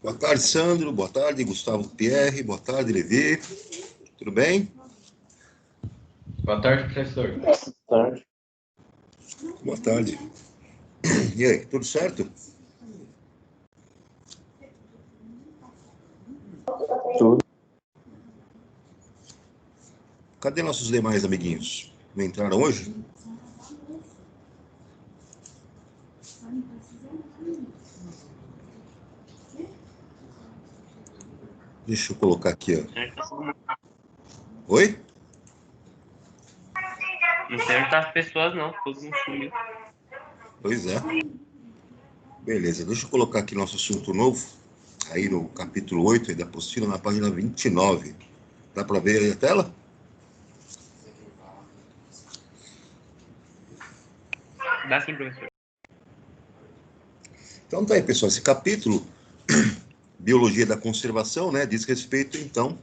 Boa tarde, Sandro. Boa tarde, Gustavo Pierre. Boa tarde, Levi. Tudo bem? Boa tarde, professor. Boa tarde. Boa tarde. E aí, tudo certo? Tudo. Cadê nossos demais amiguinhos? Não entraram hoje? Deixa eu colocar aqui, ó. Oi? Não tem as pessoas, não. Todo mundo sumiu. Pois é. Beleza, deixa eu colocar aqui nosso assunto novo. Aí no capítulo 8 aí da apostila, na página 29. Dá para ver aí a tela? Dá sim, professor. Então tá aí, pessoal. Esse capítulo, Biologia da Conservação, né, diz respeito, então,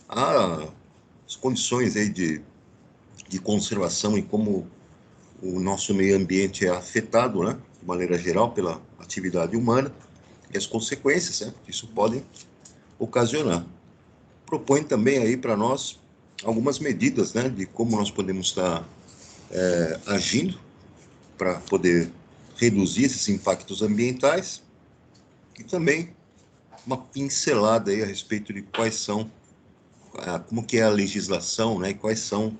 às condições aí de conservação e como o nosso meio ambiente é afetado, né, de maneira geral, pela atividade humana e as consequências, né, que isso pode ocasionar. Propõe também aí para nós algumas medidas, né, de como nós podemos estar agindo para poder reduzir esses impactos ambientais e também uma pincelada aí a respeito de quais são, como que é a legislação, né, e quais são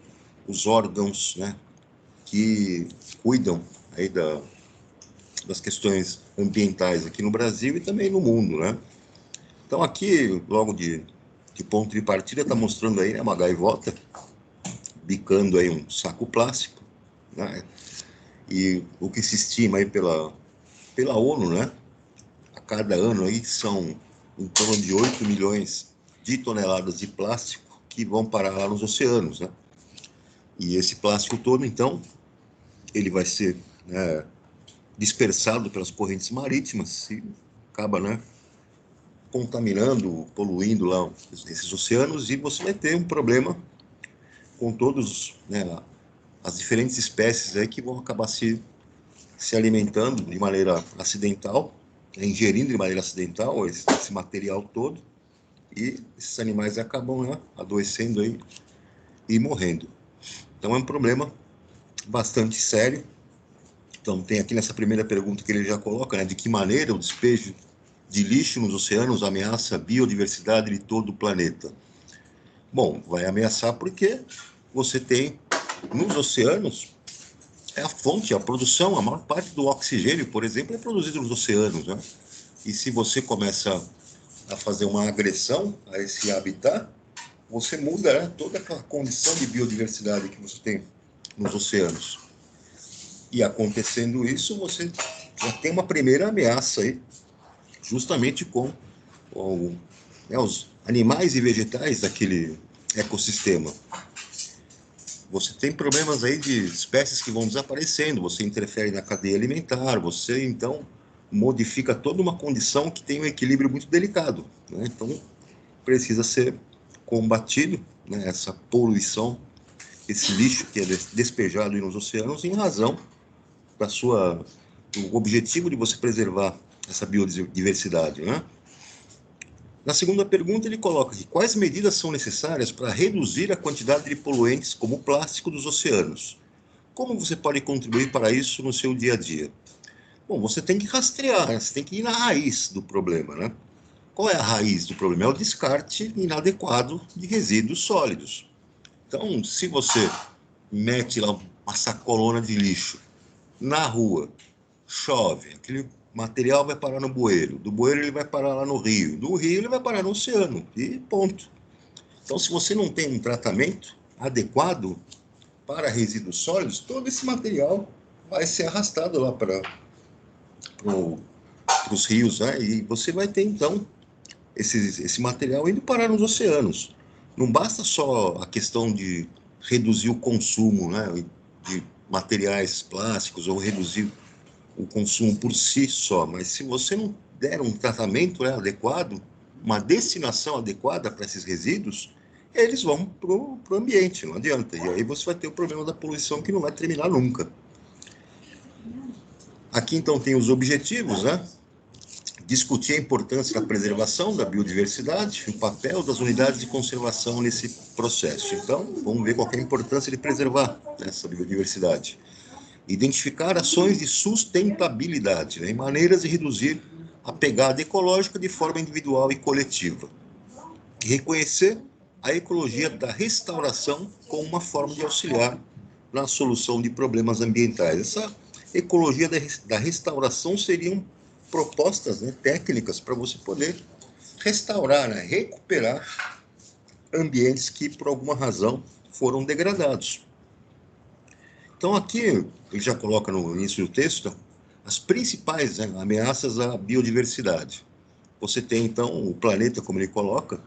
os órgãos, né, que cuidam aí das questões ambientais aqui no Brasil e também no mundo, né? Então aqui, logo de ponto de partida, está mostrando aí, né, uma gaivota bicando aí um saco plástico, né? E o que se estima aí pela ONU, né? A cada ano aí são em torno de 8 milhões de toneladas de plástico que vão parar lá nos oceanos, né? E esse plástico todo, então, ele vai ser, né, dispersado pelas correntes marítimas e acaba, né, contaminando, poluindo lá esses oceanos, e você vai ter um problema com todos, né, as diferentes espécies aí que vão acabar se alimentando de maneira acidental, ingerindo de maneira acidental esse material todo, e esses animais acabam, né, adoecendo aí e morrendo. Então é um problema bastante sério. Então tem aqui nessa primeira pergunta que ele já coloca, né, de que maneira o despejo de lixo nos oceanos ameaça a biodiversidade de todo o planeta. Bom, vai ameaçar porque você tem nos oceanos a fonte, a produção, a maior parte do oxigênio, por exemplo, é produzido nos oceanos, né? E se você começa a fazer uma agressão a esse habitat, você muda, né, toda aquela condição de biodiversidade que você tem nos oceanos. E acontecendo isso, você já tem uma primeira ameaça aí, justamente com né, os animais e vegetais daquele ecossistema. Você tem problemas aí de espécies que vão desaparecendo, você interfere na cadeia alimentar, você então modifica toda uma condição que tem um equilíbrio muito delicado, né? Então precisa ser combatido, né, essa poluição, esse lixo que é despejado nos oceanos, em razão do objetivo de você preservar essa biodiversidade, né? Na segunda pergunta, ele coloca aqui: quais medidas são necessárias para reduzir a quantidade de poluentes como plástico dos oceanos? Como você pode contribuir para isso no seu dia a dia? Bom, você tem que rastrear, você tem que ir na raiz do problema, né? Qual é a raiz do problema? É o descarte inadequado de resíduos sólidos. Então, se você mete lá uma sacolona de lixo na rua, chove, aquele material vai parar no bueiro, do bueiro ele vai parar lá no rio, do rio ele vai parar no oceano, e ponto. Então, se você não tem um tratamento adequado para resíduos sólidos, todo esse material vai ser arrastado lá para os rios, né? E você vai ter, então, esse material indo parar nos oceanos. Não basta só a questão de reduzir o consumo, né, de materiais plásticos, ou reduzir o consumo por si só, mas se você não der um tratamento, né, adequado, uma destinação adequada para esses resíduos, eles vão para o ambiente, não adianta. E aí você vai ter o problema da poluição que não vai terminar nunca. Aqui então tem os objetivos, né, discutir a importância da preservação da biodiversidade e o papel das unidades de conservação nesse processo. Então, vamos ver qual é a importância de preservar essa biodiversidade. Identificar ações de sustentabilidade, né, e maneiras de reduzir a pegada ecológica de forma individual e coletiva. E reconhecer a ecologia da restauração como uma forma de auxiliar na solução de problemas ambientais. Essa ecologia da restauração seriam propostas, né, técnicas para você poder restaurar, né, recuperar ambientes que, por alguma razão, foram degradados. Então, aqui, ele já coloca no início do texto, as principais, né, ameaças à biodiversidade. Você tem, então, o planeta, como ele coloca,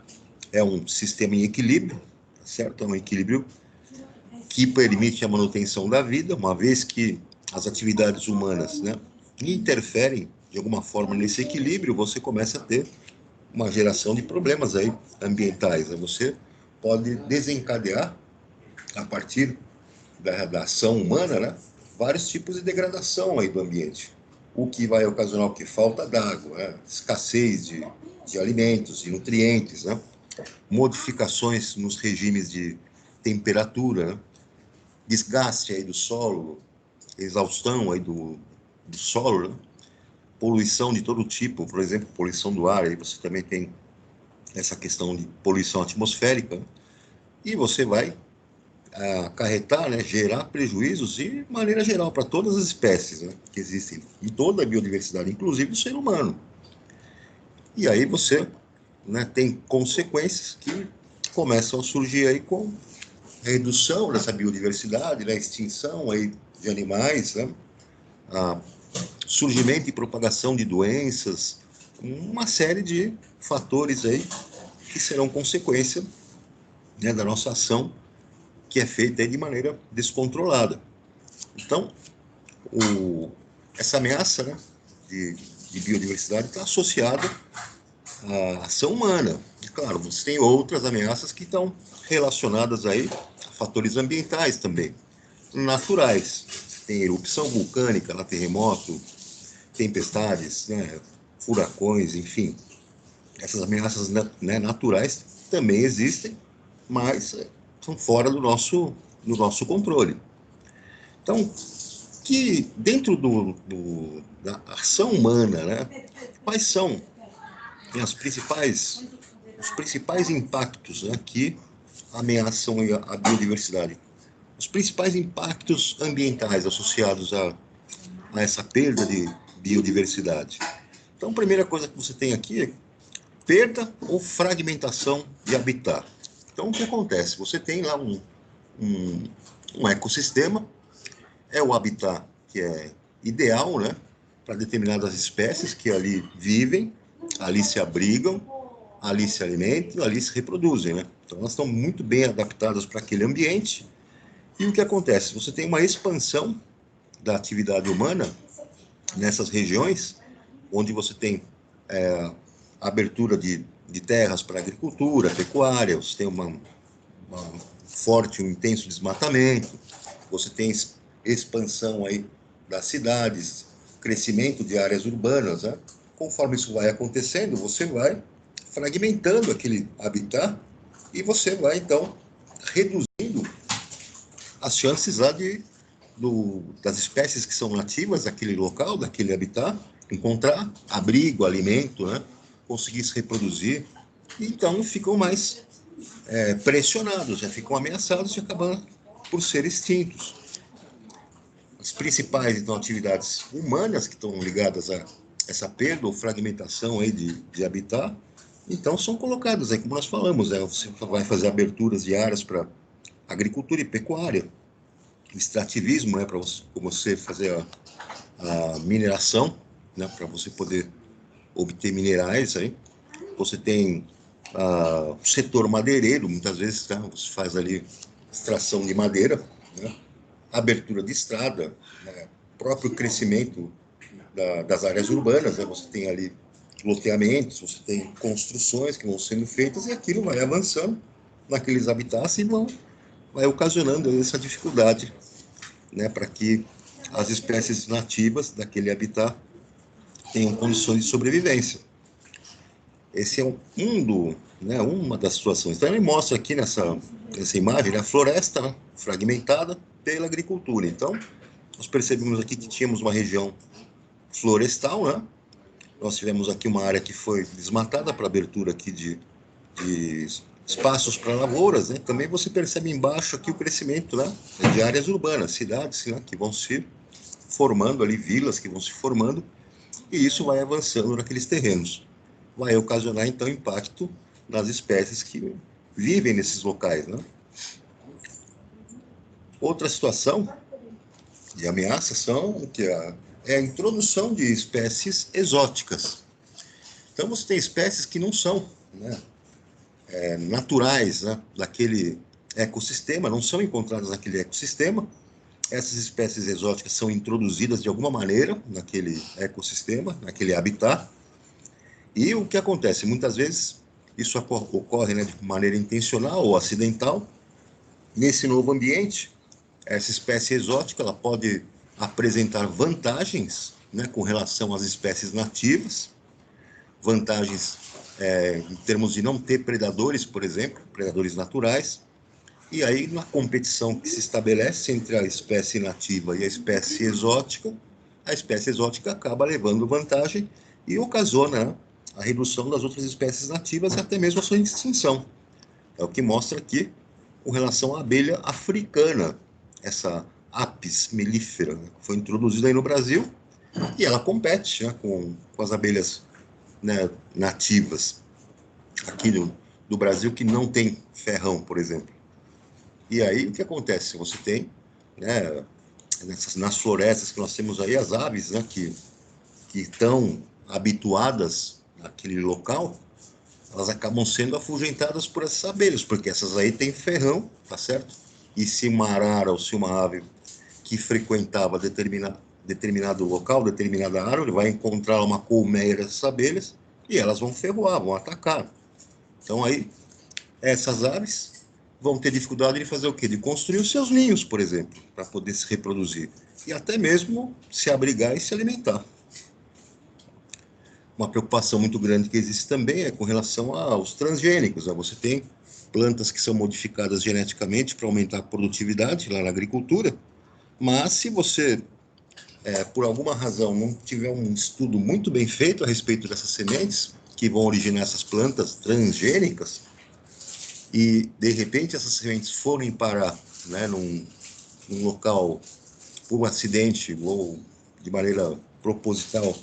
é um sistema em equilíbrio, certo? É um equilíbrio que permite a manutenção da vida, uma vez que as atividades humanas, né, interferem de alguma forma nesse equilíbrio, você começa a ter uma geração de problemas aí ambientais. Né? Você pode desencadear, a partir da ação humana, né, vários tipos de degradação aí do ambiente. O que vai ocasionar o que? Falta d'água, né? Escassez de alimentos, de nutrientes, né? Modificações nos regimes de temperatura, né? Desgaste aí do solo, exaustão aí do solo, né? Poluição de todo tipo, por exemplo, poluição do ar, aí você também tem essa questão de poluição atmosférica, né? E você vai acarretar, né, gerar prejuízos de maneira geral para todas as espécies, né, que existem em toda a biodiversidade, inclusive o ser humano. E aí você, né, tem consequências que começam a surgir aí com a redução dessa biodiversidade, né, a extinção aí de animais, né, a surgimento e propagação de doenças, uma série de fatores aí que serão consequência, né, da nossa ação, que é feita aí de maneira descontrolada. Então, essa ameaça, né, de biodiversidade está associada à ação humana. E, claro, você tem outras ameaças que estão relacionadas aí a fatores ambientais também, naturais. Tem erupção vulcânica, lá, terremoto, tempestades, né, furacões, enfim. Essas ameaças, né, naturais também existem, mas são fora do nosso controle. Então, que dentro da ação humana, né, quais são os principais impactos, né, que ameaçam a biodiversidade? Os principais impactos ambientais associados a essa perda de biodiversidade. Então, a primeira coisa que você tem aqui é perda ou fragmentação de habitat. Então, o que acontece? Você tem lá um ecossistema, é o habitat que é ideal, né, para determinadas espécies que ali vivem, ali se abrigam, ali se alimentam, ali se reproduzem, né? Então, elas estão muito bem adaptadas para aquele ambiente. E o que acontece? Você tem uma expansão da atividade humana nessas regiões, onde você tem abertura de terras para agricultura, pecuária, você tem uma forte, um intenso desmatamento, você tem expansão aí das cidades, crescimento de áreas urbanas, né? Conforme isso vai acontecendo, você vai fragmentando aquele habitat e você vai, então, reduzindo as chances lá das espécies que são nativas daquele local, daquele habitat, encontrar abrigo, alimento, né? Conseguir se reproduzir. Então, ficam mais pressionados, já ficam ameaçados e acabam por ser extintos. As principais, então, atividades humanas que estão ligadas a essa perda ou fragmentação aí de habitat, então, são colocadas aí, como nós falamos, você vai fazer aberturas de áreas para agricultura e pecuária, extrativismo, né, para você fazer a mineração, né, para você poder obter minerais aí. Você tem o setor madeireiro, muitas vezes, tá, você faz ali extração de madeira, né, abertura de estrada, né, próprio crescimento das áreas urbanas, né, você tem ali loteamentos, você tem construções que vão sendo feitas e aquilo vai avançando naqueles habitats e vai ocasionando essa dificuldade, né, para que as espécies nativas daquele habitat tenham condições de sobrevivência. Esse é uma das situações. Então, ele mostra aqui nessa imagem, né, a floresta, né, fragmentada pela agricultura. Então, nós percebemos aqui que tínhamos uma região florestal, né? Nós tivemos aqui uma área que foi desmatada para abertura aqui de espaços para lavouras, né? Também você percebe embaixo aqui o crescimento, né, de áreas urbanas, cidades, né, que vão se formando ali, vilas que vão se formando, e isso vai avançando naqueles terrenos. Vai ocasionar, então, impacto nas espécies que vivem nesses locais, né? Outra situação de ameaça é a introdução de espécies exóticas. Então, você tem espécies que não são, né, naturais, né, daquele ecossistema, não são encontradas naquele ecossistema. Essas espécies exóticas são introduzidas de alguma maneira naquele ecossistema, naquele habitat. E o que acontece? Muitas vezes isso ocorre, né, de maneira intencional ou acidental. Nesse novo ambiente, essa espécie exótica ela pode apresentar vantagens, né, com relação às espécies nativas, vantagens em termos de não ter predadores, por exemplo, predadores naturais. E aí, na competição que se estabelece entre a espécie nativa e a espécie exótica acaba levando vantagem e ocasiona, né, a redução das outras espécies nativas e até mesmo a sua extinção. É o que mostra aqui com relação à abelha africana, essa Apis mellifera, né, que foi introduzida aí no Brasil, e ela compete, né, com as abelhas, né, nativas aqui do Brasil, que não tem ferrão, por exemplo. E aí, o que acontece? Você tem, né, nas florestas que nós temos aí, as aves, né, que estão habituadas àquele local, elas acabam sendo afugentadas por essas abelhas, porque essas aí têm ferrão, tá certo? E se uma arara ou se uma ave que frequentava determinado local, determinada árvore, vai encontrar uma colmeia dessas abelhas e elas vão ferroar, vão atacar. Então aí, essas aves vão ter dificuldade de fazer o quê? De construir os seus ninhos, por exemplo, para poder se reproduzir. E até mesmo se abrigar e se alimentar. Uma preocupação muito grande que existe também é com relação aos transgênicos. Né? Você tem plantas que são modificadas geneticamente para aumentar a produtividade lá na agricultura, mas se você, por alguma razão, não tiver um estudo muito bem feito a respeito dessas sementes que vão originar essas plantas transgênicas, e de repente essas sementes forem parar, né, num local por um acidente ou de maneira proposital,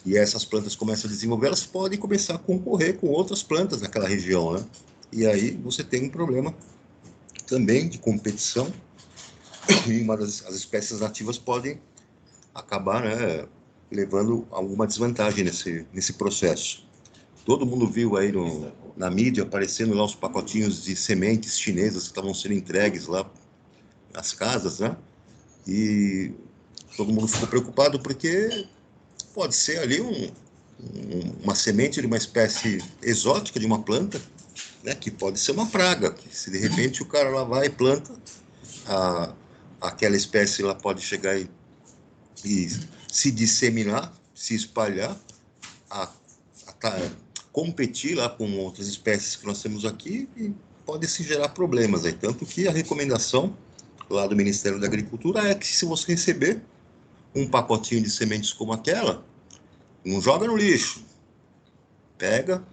e essas plantas começam a desenvolver, elas podem começar a concorrer com outras plantas daquela região, né? E aí você tem um problema também de competição, e as espécies nativas podem acabar, né, levando alguma desvantagem nesse processo. Todo mundo viu aí na mídia aparecendo lá os pacotinhos de sementes chinesas que estavam sendo entregues lá nas casas, né? E todo mundo ficou preocupado porque pode ser ali uma semente de uma espécie exótica de uma planta, né, que pode ser uma praga, que se de repente o cara lá vai e planta, aquela espécie lá pode chegar e se disseminar, se espalhar, competir lá com outras espécies que nós temos aqui e pode se gerar problemas aí. Tanto que a recomendação lá do Ministério da Agricultura é que se você receber um pacotinho de sementes como aquela, não joga no lixo, pega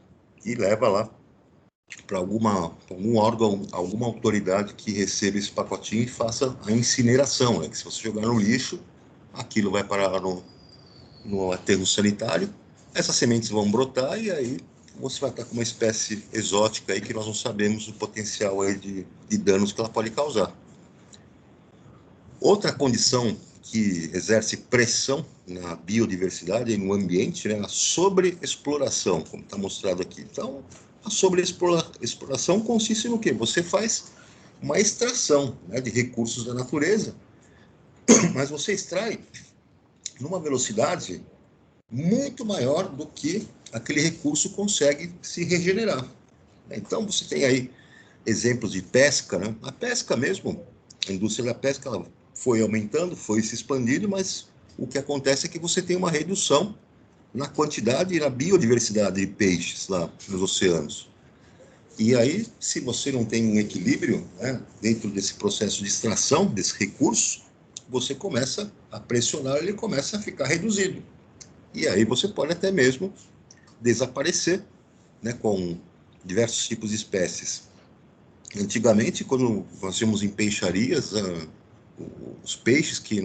e leva lá para algum órgão, alguma autoridade que receba esse pacotinho e faça a incineração, né? Que se você jogar no lixo, aquilo vai parar lá no aterro sanitário, essas sementes vão brotar e aí você vai estar com uma espécie exótica aí que nós não sabemos o potencial aí de danos que ela pode causar. Outra condição que exerce pressão na biodiversidade e no ambiente, né, a sobreexploração, como está mostrado aqui. Então, a sobreexploração consiste no quê? Você faz uma extração, né, de recursos da natureza, mas você extrai numa velocidade muito maior do que aquele recurso consegue se regenerar. Então, você tem aí exemplos de pesca, né? A pesca mesmo, a indústria da pesca, ela foi aumentando, foi se expandindo, mas o que acontece é que você tem uma redução na quantidade e na biodiversidade de peixes lá nos oceanos. E aí, se você não tem um equilíbrio, né, dentro desse processo de extração desse recurso, você começa a pressionar, ele começa a ficar reduzido. E aí você pode até mesmo desaparecer, né, com diversos tipos de espécies. Antigamente, quando nós tínhamos em peixarias, os peixes que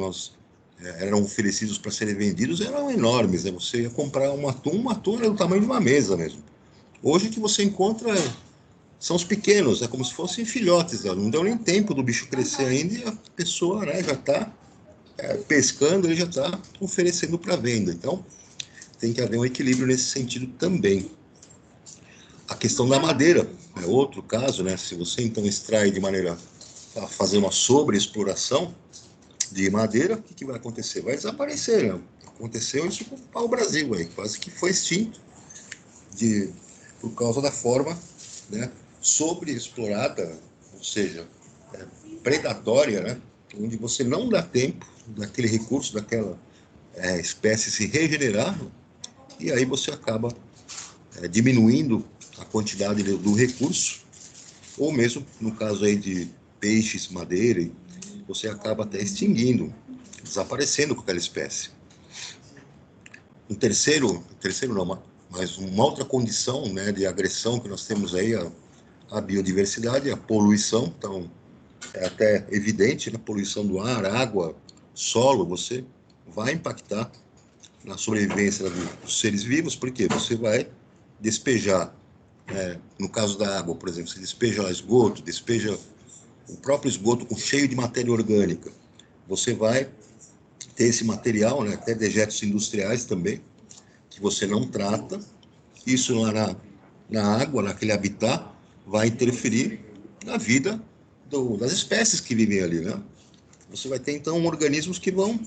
eram oferecidos para serem vendidos eram enormes, né? Você ia comprar um atum era do tamanho de uma mesa mesmo. Hoje o que você encontra são os pequenos, é como se fossem filhotes, né? Não deu nem tempo do bicho crescer ainda e a pessoa, né, já está pescando, ele já está oferecendo para venda. Então, tem que haver um equilíbrio nesse sentido também. A questão da madeira é outro caso, né? Se você então extrai de maneira a fazer uma sobreexploração de madeira, o que vai acontecer? Vai desaparecer, né? Aconteceu isso com o pau-brasil aí, quase que foi extinto por causa da forma, né, sobreexplorada, ou seja, predatória, né, onde você não dá tempo daquele recurso, daquela espécie se regenerar, e aí você acaba diminuindo a quantidade do recurso, ou mesmo no caso aí de peixes, madeira, você acaba até extinguindo, desaparecendo com aquela espécie. Um terceiro não, mas uma outra condição, né, de agressão que nós temos aí a biodiversidade, a poluição. Então, é até evidente, né, poluição do ar, água, solo, você vai impactar na sobrevivência dos seres vivos, porque você vai despejar, no caso da água, por exemplo, você despeja esgoto, despeja o próprio esgoto cheio de matéria orgânica. Você vai ter esse material, né, até dejetos industriais também, que você não trata, isso lá na água, naquele habitat, vai interferir na vida das espécies que vivem ali, né? Você vai ter, então, organismos que não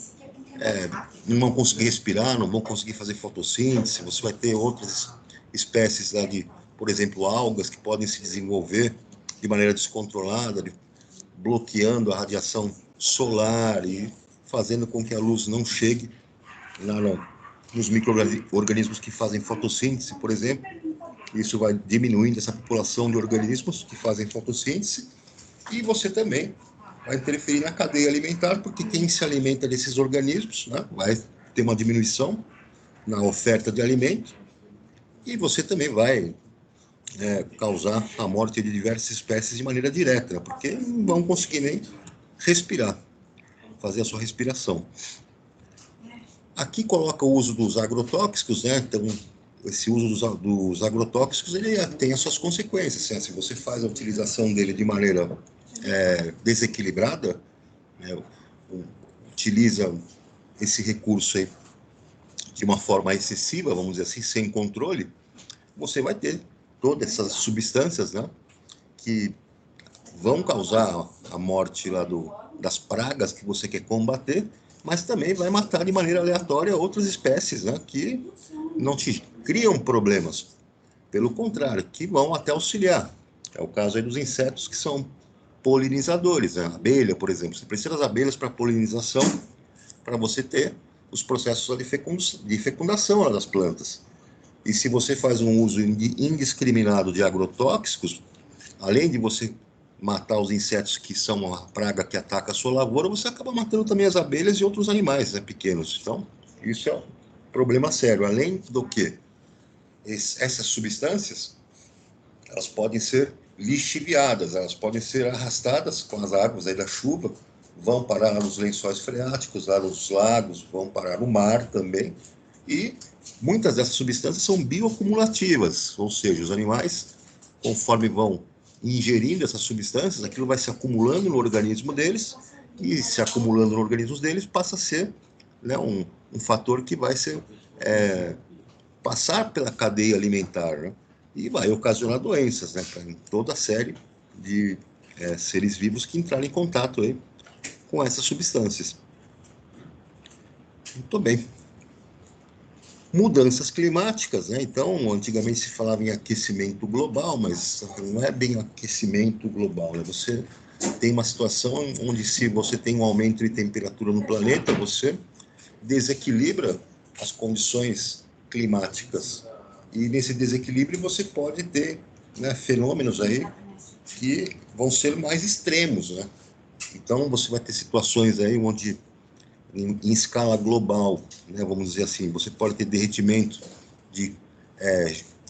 vão conseguir respirar, não vão conseguir fazer fotossíntese, você vai ter outras espécies lá por exemplo, algas que podem se desenvolver de maneira descontrolada, bloqueando a radiação solar e fazendo com que a luz não chegue lá nos micro-organismos que fazem fotossíntese, por exemplo. Isso vai diminuindo essa população de organismos que fazem fotossíntese, e você também vai interferir na cadeia alimentar, porque quem se alimenta desses organismos, né, vai ter uma diminuição na oferta de alimento, e você também vai causar a morte de diversas espécies de maneira direta, né, porque não vão conseguir nem respirar, fazer a sua respiração. Aqui coloca o uso dos agrotóxicos, né? Então, esse uso dos agrotóxicos, ele tem as suas consequências, né? Se você faz a utilização dele de maneira desequilibrada, né, utiliza esse recurso aí de uma forma excessiva, vamos dizer assim, sem controle, você vai ter todas essas substâncias, né, que vão causar a morte lá das pragas que você quer combater, mas também vai matar de maneira aleatória outras espécies, né, que não te criam problemas. Pelo contrário, que vão até auxiliar. É o caso aí dos insetos que são polinizadores, né? A abelha, por exemplo. Você precisa das abelhas para polinização, para você ter os processos de fecundação das plantas. E se você faz um uso indiscriminado de agrotóxicos, além de você matar os insetos que são uma praga que ataca a sua lavoura, você acaba matando também as abelhas e outros animais, né, pequenos. Então, isso é um problema sério. Além do que, essas substâncias, elas podem ser lixiviadas, elas podem ser arrastadas com as águas aí da chuva, vão parar nos lençóis freáticos, lá nos lagos, vão parar no mar também, e muitas dessas substâncias são bioacumulativas, ou seja, os animais, conforme vão ingerindo essas substâncias, aquilo vai se acumulando no organismo deles, e se acumulando no organismo deles passa a ser, né, um fator que vai ser passar pela cadeia alimentar, né, e vai ocasionar doenças, né, em toda a série de seres vivos que entrarem em contato aí com essas substâncias. Muito bem. Mudanças climáticas, né? Então, antigamente se falava em aquecimento global, mas não é bem aquecimento global, né? Você tem uma situação onde, se você tem um aumento de temperatura no planeta, você desequilibra as condições climáticas. E nesse desequilíbrio você pode ter, né, fenômenos aí que vão ser mais extremos, né? Então você vai ter situações aí onde, em escala global, né, vamos dizer assim, você pode ter derretimento de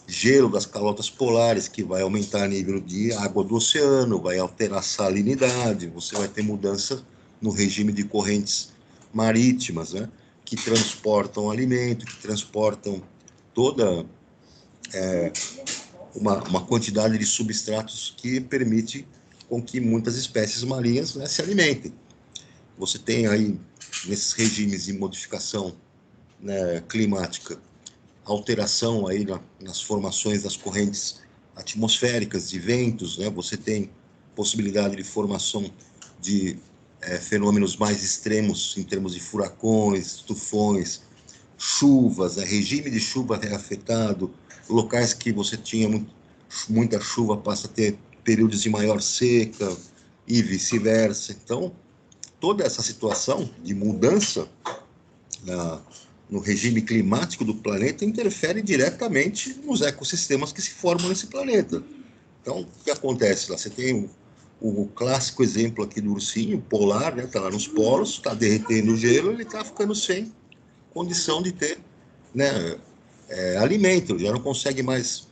gelo das calotas polares, que vai aumentar o nível de água do oceano, vai alterar a salinidade, você vai ter mudança no regime de correntes marítimas, né, que transportam alimento, que transportam toda uma quantidade de substratos que permite com que muitas espécies marinhas, né, se alimentem. Você tem aí, nesses regimes de modificação, né, climática, alteração aí nas formações das correntes atmosféricas, de ventos, né? Você tem possibilidade de formação de fenômenos mais extremos em termos de furacões, tufões, chuvas, regime de chuva é afetado, locais que você tinha muita chuva passa a ter períodos de maior seca e vice-versa. Então, toda essa situação de mudança no regime climático do planeta interfere diretamente nos ecossistemas que se formam nesse planeta. Então, o que acontece lá? Você tem o clássico exemplo aqui do ursinho polar, né? Está lá nos polos, está derretendo o gelo, ele está ficando sem condição de ter, né, alimento, ele já não consegue mais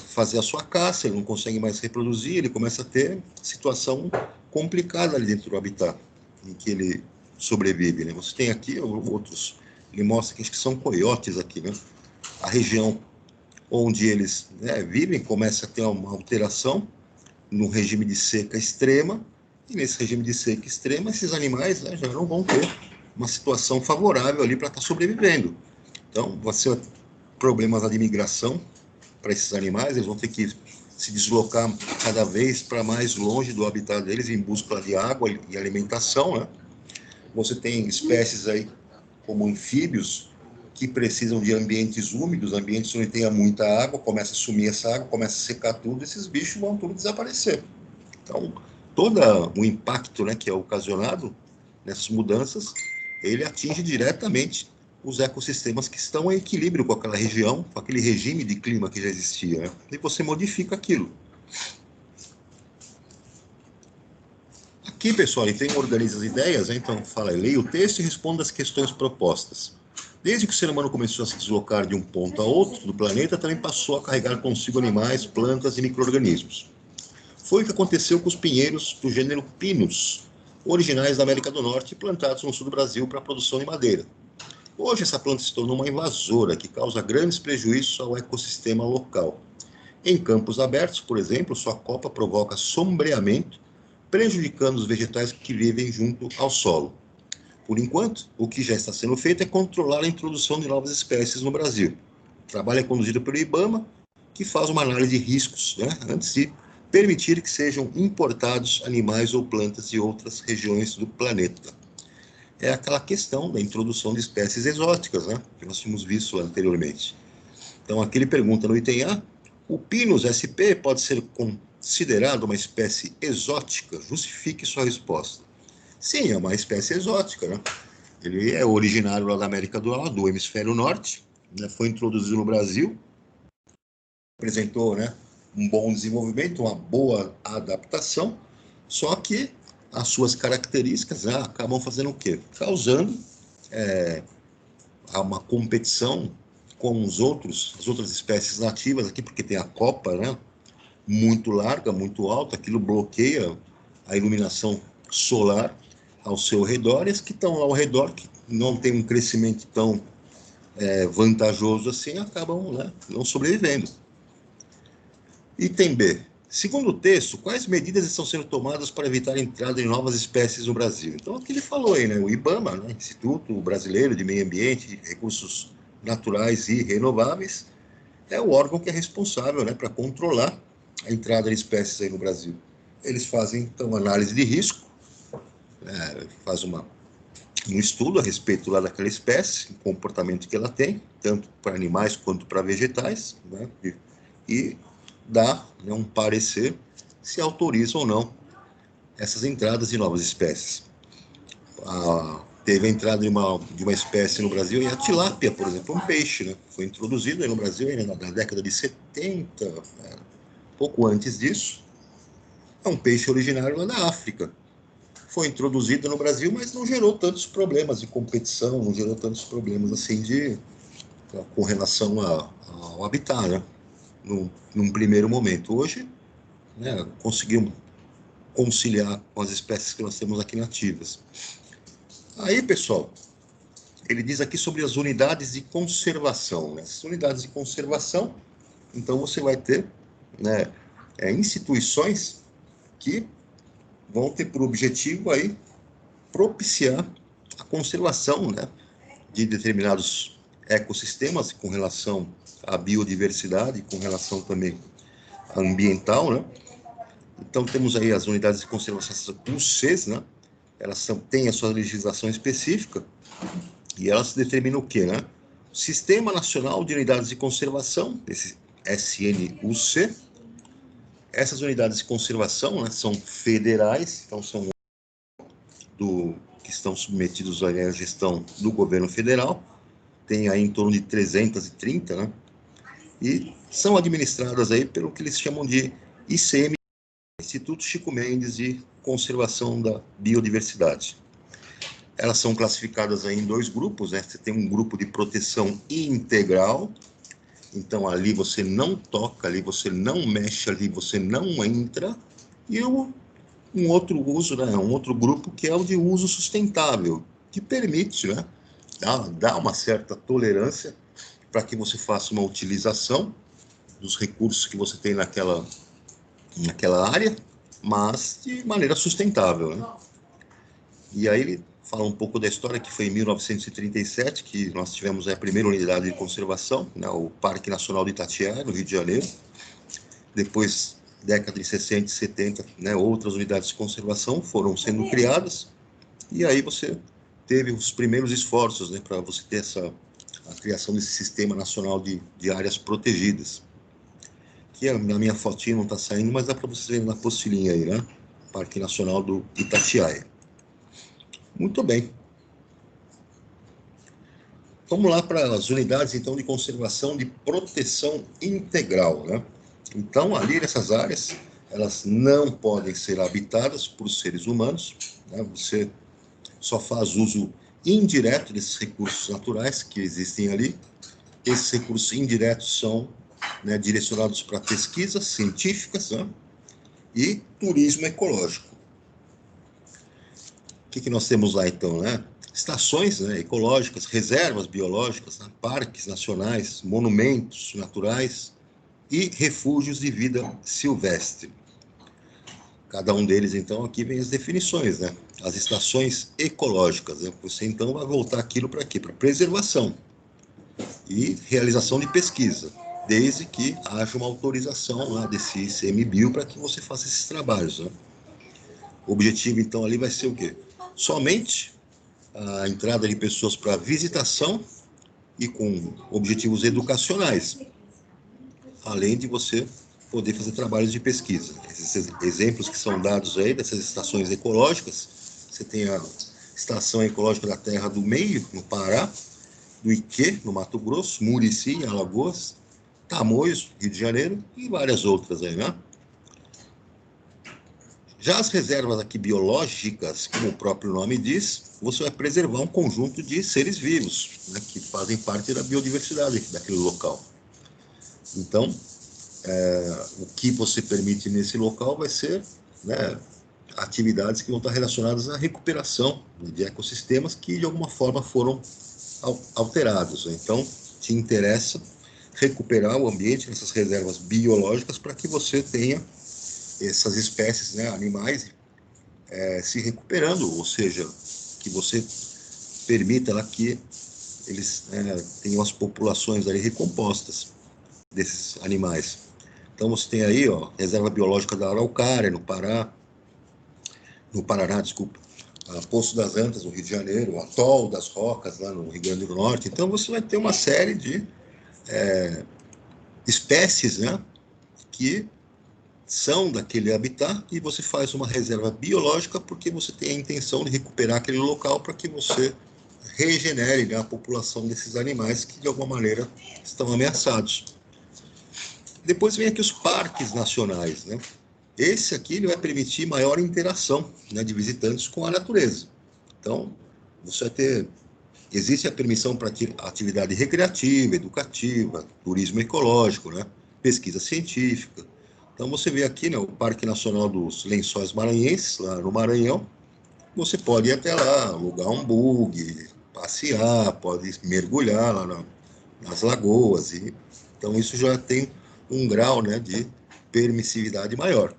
fazer a sua caça, ele não consegue mais reproduzir, ele começa a ter situação complicada ali dentro do habitat em que ele sobrevive, né? Você tem aqui outros, ele mostra que acho que são coiotes aqui, né? A região onde eles, né, vivem começa a ter uma alteração no regime de seca extrema, e nesse regime de seca extrema, esses animais, né, já não vão ter uma situação favorável ali para estar sobrevivendo. Então, vai ser problemas de migração para esses animais, eles vão ter que se deslocar cada vez para mais longe do habitat deles em busca de água e alimentação, né? Você tem espécies aí como anfíbios que precisam de ambientes úmidos, ambientes onde tenha muita água, começa a sumir essa água, começa a secar tudo, esses bichos vão tudo desaparecer. Então, todo o impacto, né, que é ocasionado nessas mudanças, ele atinge diretamente os ecossistemas que estão em equilíbrio com aquela região, com aquele regime de clima que já existia, né? E você modifica aquilo. Aqui, pessoal, ele tem organiza as ideias, né? Então fala, leia o texto e responda as questões propostas. Desde que o ser humano começou a se deslocar de um ponto a outro do planeta, também passou a carregar consigo animais, plantas e micro-organismos. Foi o que aconteceu com os pinheiros do gênero Pinus, originais da América do Norte e plantados no sul do Brasil para a produção de madeira. Hoje, essa planta se tornou uma invasora que causa grandes prejuízos ao ecossistema local. Em campos abertos, por exemplo, sua copa provoca sombreamento, prejudicando os vegetais que vivem junto ao solo. Por enquanto, o que já está sendo feito é controlar a introdução de novas espécies no Brasil. O trabalho é conduzido pelo IBAMA, que faz uma análise de riscos, né, antes de permitir que sejam importados animais ou plantas de outras regiões do planeta. É aquela questão da introdução de espécies exóticas, né, que nós tínhamos visto anteriormente. Então, aqui ele pergunta no item A, o Pinus sp pode ser considerado uma espécie exótica? Justifique sua resposta. Sim, é uma espécie exótica, né? Ele é originário lá da América do hemisfério norte, né, foi introduzido no Brasil, apresentou, né, um bom desenvolvimento, uma boa adaptação, só que as suas características, né, acabam fazendo o quê? Causando uma competição com as outras espécies nativas aqui, porque tem a copa, né, muito larga, muito alta, aquilo bloqueia a iluminação solar ao seu redor, e as que estão ao redor, que não tem um crescimento tão vantajoso assim, acabam, né, não sobrevivendo. Item B. Segundo o texto, quais medidas estão sendo tomadas para evitar a entrada de novas espécies no Brasil? Então, o que ele falou aí, né? O IBAMA, né? Instituto Brasileiro de Meio Ambiente, Recursos Naturais e Renováveis, é o órgão que é responsável, né, para controlar a entrada de espécies aí no Brasil. Eles fazem, então, análise de risco, faz um estudo a respeito lá daquela espécie, o comportamento que ela tem, tanto para animais quanto para vegetais, né? E dá, né, um parecer se autoriza ou não essas entradas de novas espécies. teve a entrada de uma espécie no Brasil, e a tilápia, por exemplo, um peixe, né? Foi introduzido aí no Brasil aí, na década de 70, né? Pouco antes disso. É um peixe originário lá da África. Foi introduzido no Brasil, mas não gerou tantos problemas de competição, não gerou tantos problemas assim com relação ao habitat, né? Num primeiro momento. Hoje, né, conseguimos conciliar com as espécies que nós temos aqui nativas. Aí, pessoal, ele diz aqui sobre as unidades de conservação, né? As unidades de conservação, então você vai ter, né, instituições que vão ter por objetivo aí propiciar a conservação, né, de determinados ecossistemas com relação à biodiversidade, com relação também ambiental, né? Então temos aí as unidades de conservação UCs, né? Elas têm a sua legislação específica e elas determinam o quê, né? O Sistema Nacional de Unidades de Conservação, esse SNUC. Essas unidades de conservação, né, são federais, então são que estão submetidos à gestão do governo federal, tem aí em torno de 330, né? E são administradas aí pelo que eles chamam de ICM, Instituto Chico Mendes de Conservação da Biodiversidade. Elas são classificadas aí em dois grupos, né? Você tem um grupo de proteção integral, então ali você não toca, ali você não mexe, ali você não entra, e um outro uso, né? Um outro grupo que é o de uso sustentável, que permite, né, dá uma certa tolerância para que você faça uma utilização dos recursos que você tem naquela área, mas de maneira sustentável, né? E aí ele fala um pouco da história, que foi em 1937 que nós tivemos a primeira unidade de conservação, né, o Parque Nacional de Itatiaia, no Rio de Janeiro. Depois, década de 60 e 70, né, outras unidades de conservação foram sendo criadas, e aí você teve os primeiros esforços, né, para você ter a criação desse Sistema Nacional de Áreas Protegidas, que na minha fotinha não está saindo, mas dá para vocês verem na apostilinha aí, né? Parque Nacional do Itatiaia. Muito bem. Vamos lá para as unidades, então, de conservação de proteção integral, né? Então, ali nessas áreas, elas não podem ser habitadas por seres humanos, né? Você só faz uso indireto desses recursos naturais que existem ali. Esses recursos indiretos são, né, direcionados para pesquisas científicas, né, e turismo ecológico. O que nós temos lá, então, né? Estações, né, ecológicas, reservas biológicas, né, parques nacionais, monumentos naturais e refúgios de vida silvestre. Cada um deles, então, aqui vem as definições, né? As estações ecológicas, né? Você, então, vai voltar aquilo para quê? Para preservação e realização de pesquisa, desde que haja uma autorização lá desse ICMBio para que você faça esses trabalhos, né? O objetivo, então, ali vai ser o quê? Somente a entrada de pessoas para visitação e com objetivos educacionais, além de você poder fazer trabalhos de pesquisa. Esses exemplos que são dados aí dessas estações ecológicas, você tem a Estação Ecológica da Terra do Meio, no Pará, do Iquê, no Mato Grosso, Murici, em Alagoas, Tamoios, Rio de Janeiro, e várias outras aí, né? Já as reservas aqui biológicas, como o próprio nome diz, você vai preservar um conjunto de seres vivos, né, que fazem parte da biodiversidade daquele local. Então, o que você permite nesse local vai ser, né, atividades que vão estar relacionadas à recuperação de ecossistemas que, de alguma forma, foram alterados. Então, te interessa recuperar o ambiente nessas reservas biológicas para que você tenha essas espécies, né, animais, se recuperando, ou seja, que você permita lá que eles tenham as populações ali recompostas desses animais. Então você tem aí, ó, reserva biológica da Araucária, no Paraná, desculpa, a Poço das Antas, no Rio de Janeiro, o Atol das Rocas, lá no Rio Grande do Norte. Então você vai ter uma série de espécies, né, que são daquele habitat e você faz uma reserva biológica porque você tem a intenção de recuperar aquele local para que você regenere, né, a população desses animais que de alguma maneira estão ameaçados. Depois vem aqui os parques nacionais, né? Esse aqui ele vai permitir maior interação, né, de visitantes com a natureza. Então, você vai ter... Existe a permissão para atividade recreativa, educativa, turismo ecológico, né, pesquisa científica. Então, você vê aqui, né, o Parque Nacional dos Lençóis Maranhenses, lá no Maranhão. Você pode ir até lá, alugar um bug, passear, pode mergulhar lá nas lagoas. Então, isso já tem um grau, né, de permissividade maior.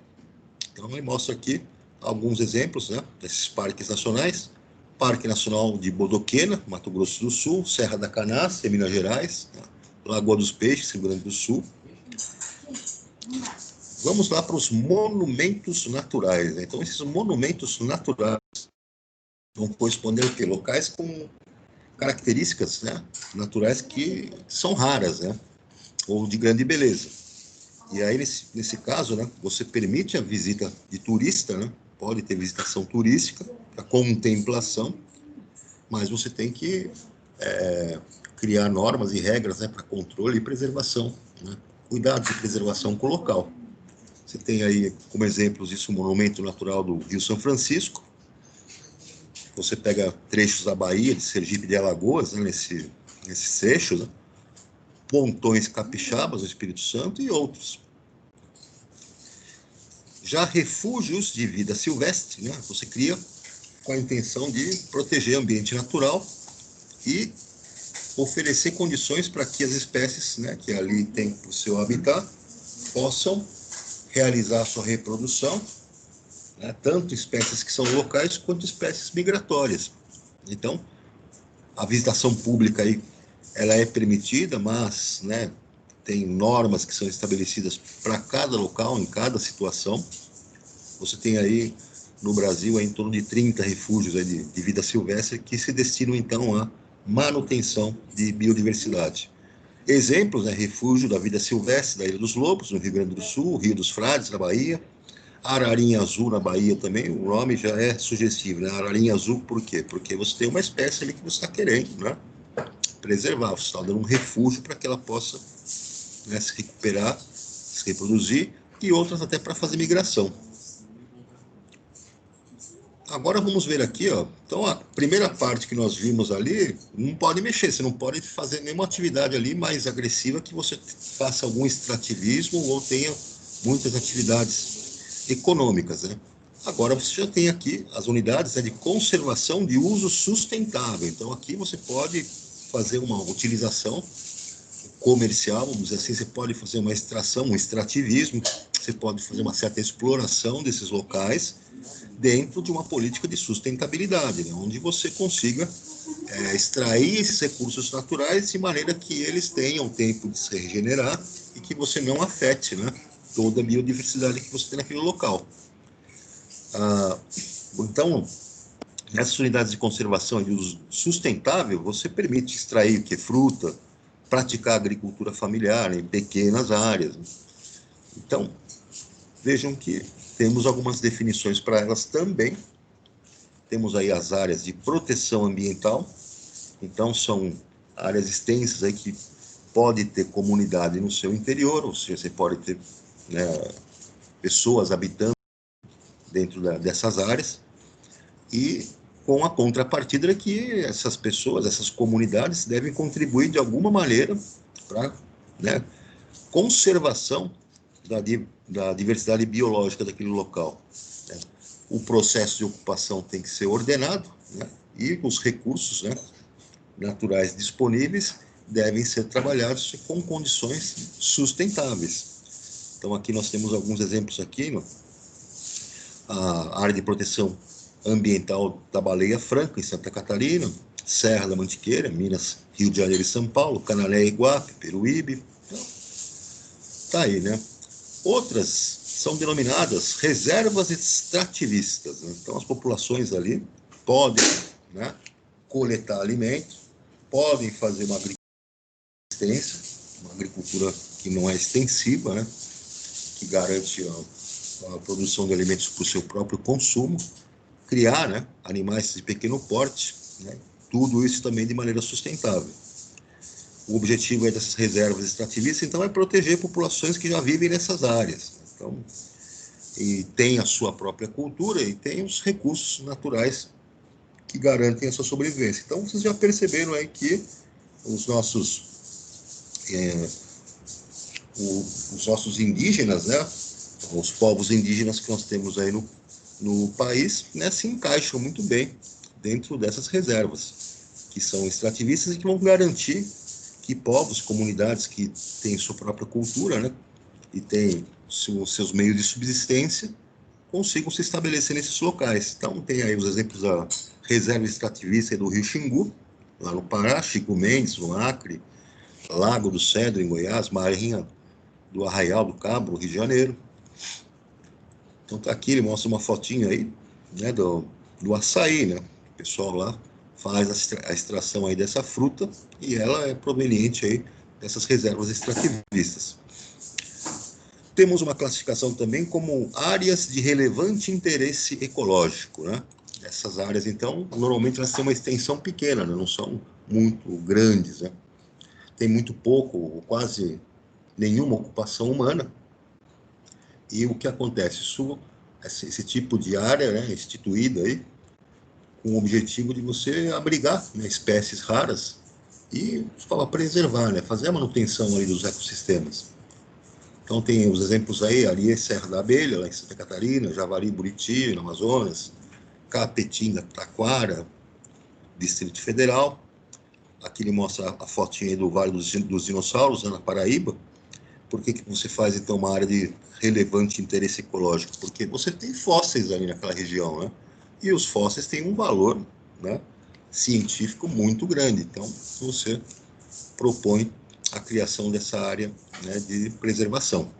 Então, ele mostra aqui alguns exemplos, né, desses parques nacionais. Parque Nacional de Bodoquena, Mato Grosso do Sul, Serra da Canastra, Minas Gerais, né, Lagoa dos Peixes, Rio Grande do Sul. Vamos lá para os monumentos naturais, né? Então, esses monumentos naturais vão corresponder a quê? Locais com características, né, naturais que são raras, né, ou de grande beleza. E aí, nesse caso, né, você permite a visita de turista, né, pode ter visitação turística, a contemplação, mas você tem que criar normas e regras, né, para controle e preservação, né, cuidado de preservação com o local. Você tem aí, como exemplos, isso, o Monumento Natural do Rio São Francisco. Você pega trechos da Bahia, de Sergipe e de Alagoas, né, nesses trechos, né, Pontões Capixabas, do Espírito Santo e outros. Já refúgios de vida silvestre, né, você cria com a intenção de proteger o ambiente natural e oferecer condições para que as espécies, né, que ali têm o seu habitat possam realizar a sua reprodução, né, tanto espécies que são locais quanto espécies migratórias. Então, a visitação pública aí, ela é permitida, mas, né, tem normas que são estabelecidas para cada local, em cada situação. Você tem aí no Brasil em torno de 30 refúgios aí de vida silvestre que se destinam então à manutenção de biodiversidade. Exemplos, né, refúgio da vida silvestre da Ilha dos Lobos, no Rio Grande do Sul, Rio dos Frades, na Bahia, Ararinha Azul, na Bahia também, o nome já é sugestivo, né? Ararinha Azul, por quê? Porque você tem uma espécie ali que você está querendo, né, preservar, você está dando um refúgio para que ela possa, né, se recuperar, se reproduzir, e outras até para fazer migração. Agora vamos ver aqui, ó. Então, a primeira parte que nós vimos ali, não pode mexer, você não pode fazer nenhuma atividade ali mais agressiva que você faça algum extrativismo ou tenha muitas atividades econômicas, né? Agora você já tem aqui as unidades, né, de conservação de uso sustentável. Então, aqui você pode fazer uma utilização comercial, vamos dizer assim, você pode fazer uma extração, um extrativismo, você pode fazer uma certa exploração desses locais dentro de uma política de sustentabilidade, né, onde você consiga extrair esses recursos naturais de maneira que eles tenham tempo de se regenerar e que você não afete, né, toda a biodiversidade que você tem naquele local. Então, nessas unidades de conservação e de uso sustentável, você permite extrair o que? Fruta, praticar agricultura familiar em pequenas áreas. Então, vejam que temos algumas definições para elas também. Temos aí as áreas de proteção ambiental. Então, são áreas extensas aí que pode ter comunidade no seu interior, ou seja, você pode ter, né, pessoas habitando dentro dessas áreas, e com a contrapartida que essas pessoas, essas comunidades devem contribuir de alguma maneira para, né, conservação da diversidade biológica daquele local. Né? O processo de ocupação tem que ser ordenado, né, e os recursos, né, naturais disponíveis devem ser trabalhados com condições sustentáveis. Então, aqui nós temos alguns exemplos aqui, né? A área de proteção ambiental da Baleia Franca, em Santa Catarina, Serra da Mantiqueira, Minas, Rio de Janeiro e São Paulo, Canalé e Iguape, Peruíbe. Então, tá aí, né? Outras são denominadas reservas extrativistas, né? Então, as populações ali podem, né, coletar alimentos, podem fazer uma agricultura que não é extensiva, né, que garante a produção de alimentos para o seu próprio consumo, criar, né, animais de pequeno porte, né, tudo isso também de maneira sustentável. O objetivo dessas reservas extrativistas, então, é proteger populações que já vivem nessas áreas. Então, e tem a sua própria cultura e tem os recursos naturais que garantem a sua sobrevivência. Então, vocês já perceberam aí que os nossos indígenas, né, os povos indígenas que nós temos aí no país, né, se encaixam muito bem dentro dessas reservas, que são extrativistas e que vão garantir que povos, comunidades que têm sua própria cultura, né, e têm seus meios de subsistência, consigam se estabelecer nesses locais. Então, tem aí os exemplos da reserva extrativista do Rio Xingu, lá no Pará, Chico Mendes, no Acre, Lago do Cedro, em Goiás, Marinha do Arraial do Cabo, no Rio de Janeiro. Então, tá aqui, ele mostra uma fotinha aí, né, do açaí, né? O pessoal lá faz a extração aí dessa fruta e ela é proveniente aí dessas reservas extrativistas. Temos uma classificação também como áreas de relevante interesse ecológico, né? Essas áreas, então, normalmente elas têm uma extensão pequena, né? Não são muito grandes, né? Tem muito pouco, ou quase nenhuma ocupação humana. E o que acontece? Esse tipo de área, né, instituída aí, com o objetivo de você abrigar, né, espécies raras e para preservar, né, fazer a manutenção aí dos ecossistemas. Então tem os exemplos aí, ali Serra da Abelha, lá em Santa Catarina, Javari, Buriti, no Amazonas, Capetinga, Taquara, Distrito Federal. Aqui ele mostra a fotinha aí do Vale dos Dinossauros, né, na Paraíba. Por que você faz, então, uma área de relevante interesse ecológico? Porque você tem fósseis ali naquela região, né? E os fósseis têm um valor, né, científico muito grande. Então, você propõe a criação dessa área, né, de preservação.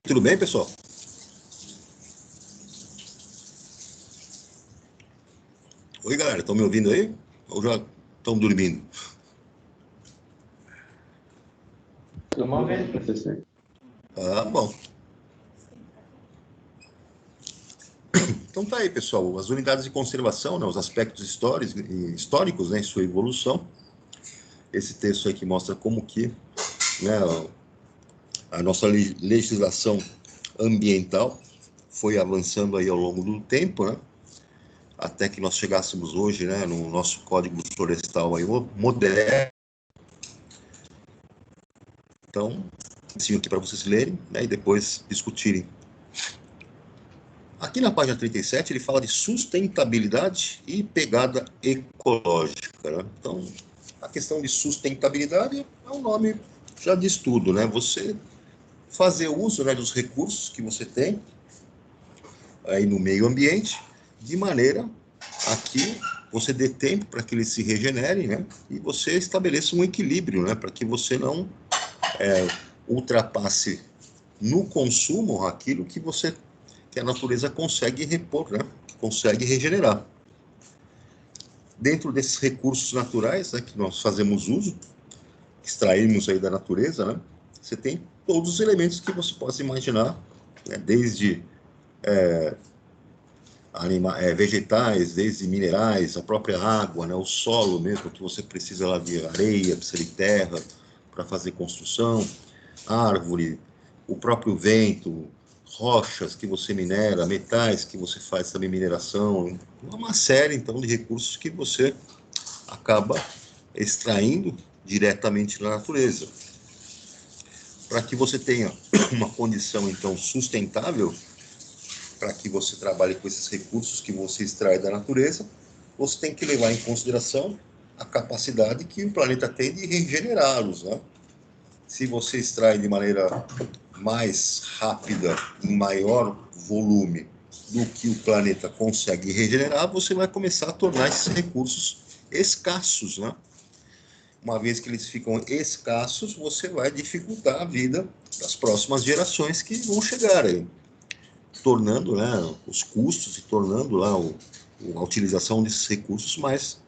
Tudo bem, pessoal? Oi, galera, estão me ouvindo aí? Ou já estão dormindo? Estamos vendo, professor. Ah, bom. Então tá aí, pessoal, as unidades de conservação, né, os aspectos históricos, né, em sua evolução. Esse texto aí que mostra como que, né, a nossa legislação ambiental foi avançando aí ao longo do tempo, né, até que nós chegássemos hoje, né, no nosso Código Florestal aí moderno. Então, ensino aqui para vocês lerem, né, e depois discutirem. Aqui na página 37, ele fala de sustentabilidade e pegada ecológica, né? Então, a questão de sustentabilidade é um nome já diz tudo, né? Você fazer uso, né, dos recursos que você tem aí no meio ambiente, de maneira a que você dê tempo para que eles se regenerem, né? E você estabeleça um equilíbrio, né? Para que você não ultrapasse no consumo aquilo que a natureza consegue repor, né? Consegue regenerar. Dentro desses recursos naturais, né, que nós fazemos uso, extraímos aí da natureza, né, você tem todos os elementos que você possa imaginar, né, desde vegetais, desde minerais, a própria água, né, o solo mesmo, que você precisa lá de areia, precisa de terra para fazer construção, árvore, o próprio vento, rochas que você minera, metais que você faz também mineração, uma série, então, de recursos que você acaba extraindo diretamente da natureza. Para que você tenha uma condição, então, sustentável, para que você trabalhe com esses recursos que você extrai da natureza, você tem que levar em consideração a capacidade que o planeta tem de regenerá-los, né? Se você extrai de maneira mais rápida, em maior volume do que o planeta consegue regenerar, você vai começar a tornar esses recursos escassos, né? Uma vez que eles ficam escassos, você vai dificultar a vida das próximas gerações que vão chegar aí, tornando, né, os custos e tornando lá a utilização desses recursos mais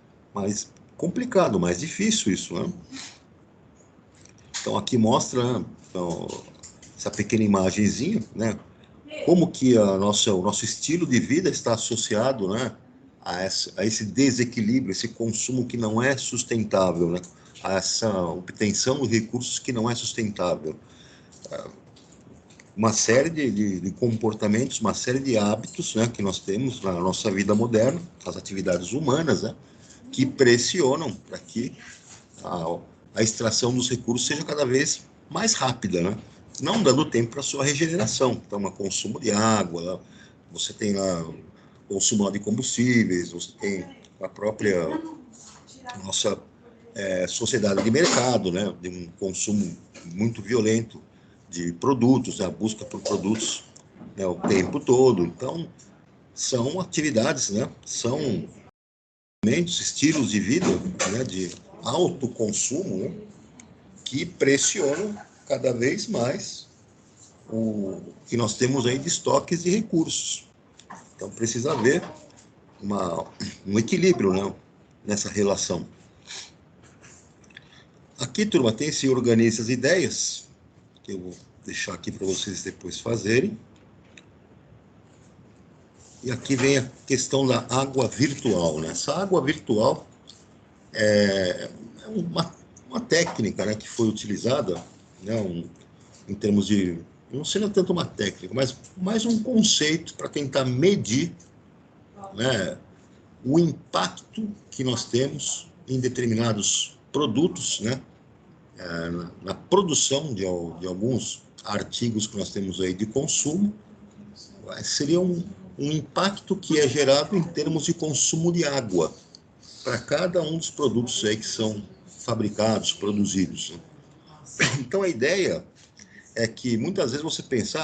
complicado, mais difícil isso, né? Então aqui mostra, então, essa pequena imagenzinha, né? Como que o nosso estilo de vida está associado, né, a esse desequilíbrio, esse consumo que não é sustentável, né? A essa obtenção de recursos que não é sustentável. Uma série de comportamentos, uma série de hábitos, né, que nós temos na nossa vida moderna, as atividades humanas, né, que pressionam para que a extração dos recursos seja cada vez mais rápida, né? Não dando tempo para a sua regeneração. Então, o consumo de água, você tem lá o consumo de combustíveis, você tem a própria nossa sociedade de mercado, né? De um consumo muito violento de produtos, né? A busca por produtos, né, o tempo todo. Então, são atividades, né? São estilos de vida, né? De alto consumo, né, que pressionam cada vez mais o que nós temos aí de estoques de recursos. Então precisa haver um equilíbrio, né, nessa relação. Aqui, turma, tem esse Organize as Ideias, que eu vou deixar aqui para vocês depois fazerem. E aqui vem a questão da água virtual, né? Essa água virtual é uma técnica, né, que foi utilizada, né, em termos de, não sendo tanto uma técnica, mas mais um conceito para tentar medir, né, o impacto que nós temos em determinados produtos, né, na produção de alguns artigos que nós temos aí de consumo. Seria um impacto que é gerado em termos de consumo de água para cada um dos produtos aí que são fabricados, produzidos, né? Então a ideia é que muitas vezes você pensa,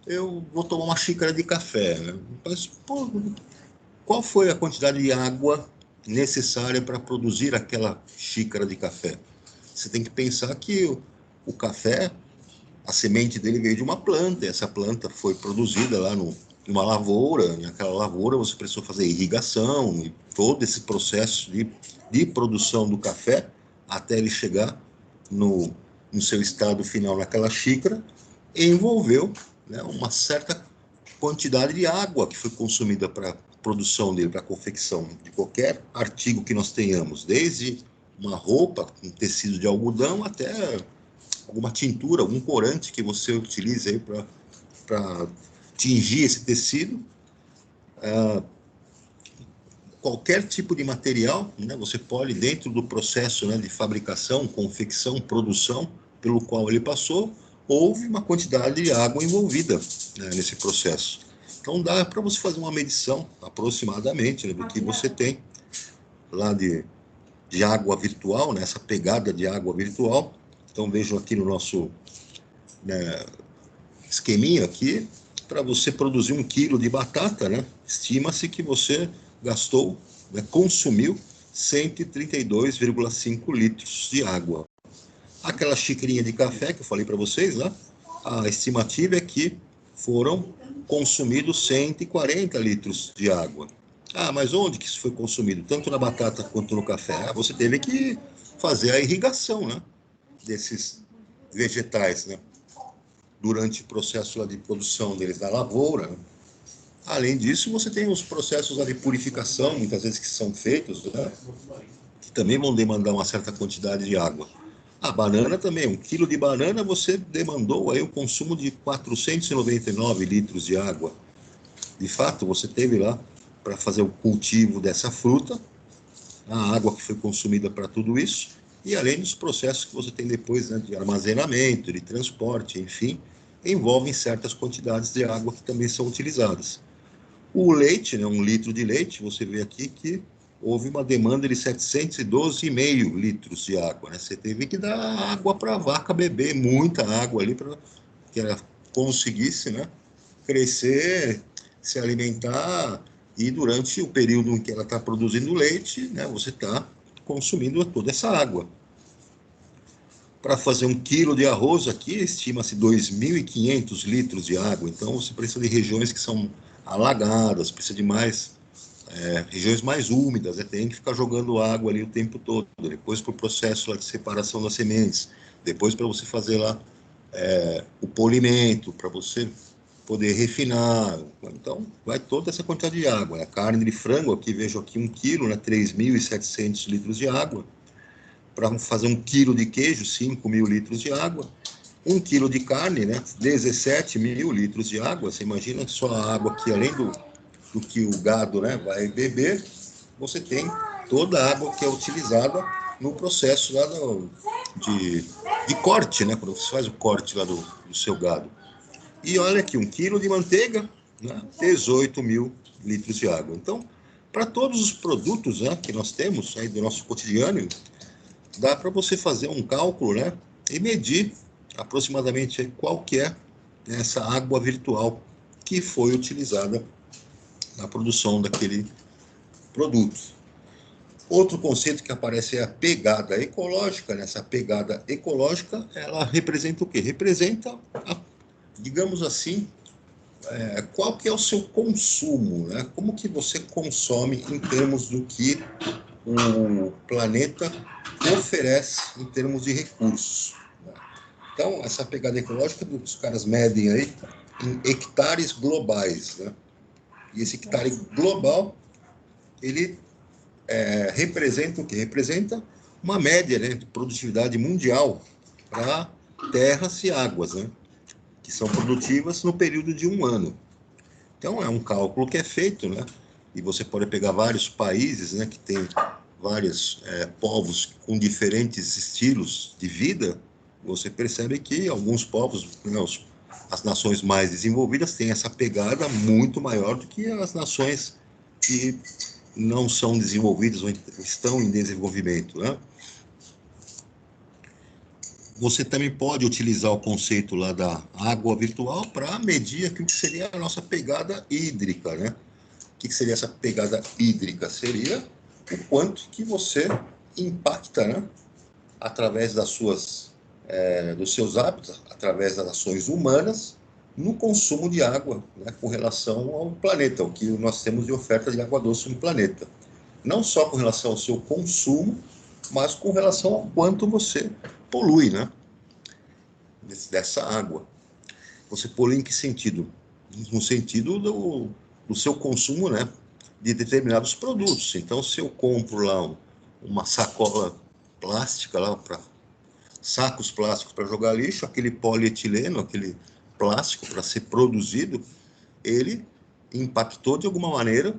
eu vou tomar uma xícara de café, né? Mas, pô, qual foi a quantidade de água necessária para produzir aquela xícara de café? Você tem que pensar que o café, a semente dele veio de uma planta, e essa planta foi produzida lá numa lavoura, e naquela lavoura você precisou fazer irrigação, e todo esse processo de produção do café até ele chegar no seu estado final naquela xícara, envolveu, né, uma certa quantidade de água que foi consumida para a produção dele, para a confecção de qualquer artigo que nós tenhamos, desde uma roupa com tecido de algodão até alguma tintura, algum corante que você utilize aí para tingir esse tecido. Qualquer tipo de material, né, você pode, dentro do processo, né, de fabricação, confecção, produção, pelo qual ele passou, houve uma quantidade de água envolvida, né, nesse processo. Então dá para você fazer uma medição aproximadamente, né, do que você tem lá de água virtual, né, essa pegada de água virtual. Então vejam aqui no nosso, né, esqueminha aqui, para você produzir 1 quilo de batata, né, estima-se que você gastou, né, consumiu 132,5 litros de água. Aquela xicrinha de café que eu falei para vocês lá, a estimativa é que foram consumidos 140 litros de água. Ah, mas onde que isso foi consumido? Tanto na batata quanto no café? Ah, você teve que fazer a irrigação, né, desses vegetais, né, durante o processo lá de produção deles na lavoura. Além disso, você tem os processos lá de purificação, muitas vezes que são feitos, né, que também vão demandar uma certa quantidade de água. A banana também, 1 quilo de banana, você demandou aí o consumo de 499 litros de água. De fato, você teve lá para fazer o cultivo dessa fruta, a água que foi consumida para tudo isso, e além dos processos que você tem depois, né, de armazenamento, de transporte, enfim, envolvem certas quantidades de água que também são utilizadas. O leite, né, 1 litro de leite, você vê aqui que houve uma demanda de 712,5 litros de água, né? Você teve que dar água para a vaca beber, muita água ali para que ela conseguisse, né, crescer, se alimentar, e durante o período em que ela está produzindo leite, né, você está consumindo toda essa água. Para fazer 1 quilo de arroz aqui, estima-se 2.500 litros de água. Então, você precisa de regiões que são alagadas, precisa de mais, regiões mais úmidas, tem que ficar jogando água ali o tempo todo. Depois, para o processo lá de separação das sementes. Depois, para você fazer lá o polimento, para você poder refinar. Então, vai toda essa quantidade de água. A carne de frango, aqui vejo aqui 1 quilo, né, 3.700 litros de água. Para fazer 1 quilo de queijo, 5.000 litros de água. 1 quilo de carne, né, 17.000 litros de água. Você imagina só a água aqui, além do que o gado, né, vai beber, você tem toda a água que é utilizada no processo lá de corte, né, quando você faz o corte lá do seu gado. E olha aqui, 1 quilo de manteiga, né, 18.000 litros de água. Então, para todos os produtos, né, que nós temos aí do nosso cotidiano, dá para você fazer um cálculo, né, e medir aproximadamente qual que é essa água virtual que foi utilizada na produção daquele produto. Outro conceito que aparece é a pegada ecológica. Essa pegada ecológica, ela representa o quê? Representa, digamos assim, qual que é o seu consumo, né? Como que você consome em termos do que o planeta oferece em termos de recursos. Então, essa pegada ecológica, os caras medem aí em hectares globais, né? E esse hectare global, ele representa o quê? Representa uma média, né, de produtividade mundial para terras e águas, né, que são produtivas no período de 1 ano. Então, é um cálculo que é feito, né, e você pode pegar vários países, né, que tem vários povos com diferentes estilos de vida. Você percebe que alguns povos, né, as nações mais desenvolvidas têm essa pegada muito maior do que as nações que não são desenvolvidas ou estão em desenvolvimento, né? Você também pode utilizar o conceito lá da água virtual para medir aquilo que seria a nossa pegada hídrica, né? O que seria essa pegada hídrica? Seria o quanto que você impacta, né, através dos seus hábitos, através das ações humanas, no consumo de água, né, com relação ao planeta, o que nós temos de oferta de água doce no planeta. Não só com relação ao seu consumo, mas com relação ao quanto você polui, né, dessa água. Você polui em que sentido? No sentido do seu consumo, né, de determinados produtos. Então, se eu compro lá uma sacola plástica, lá para sacos plásticos para jogar lixo, aquele polietileno, aquele plástico para ser produzido, ele impactou de alguma maneira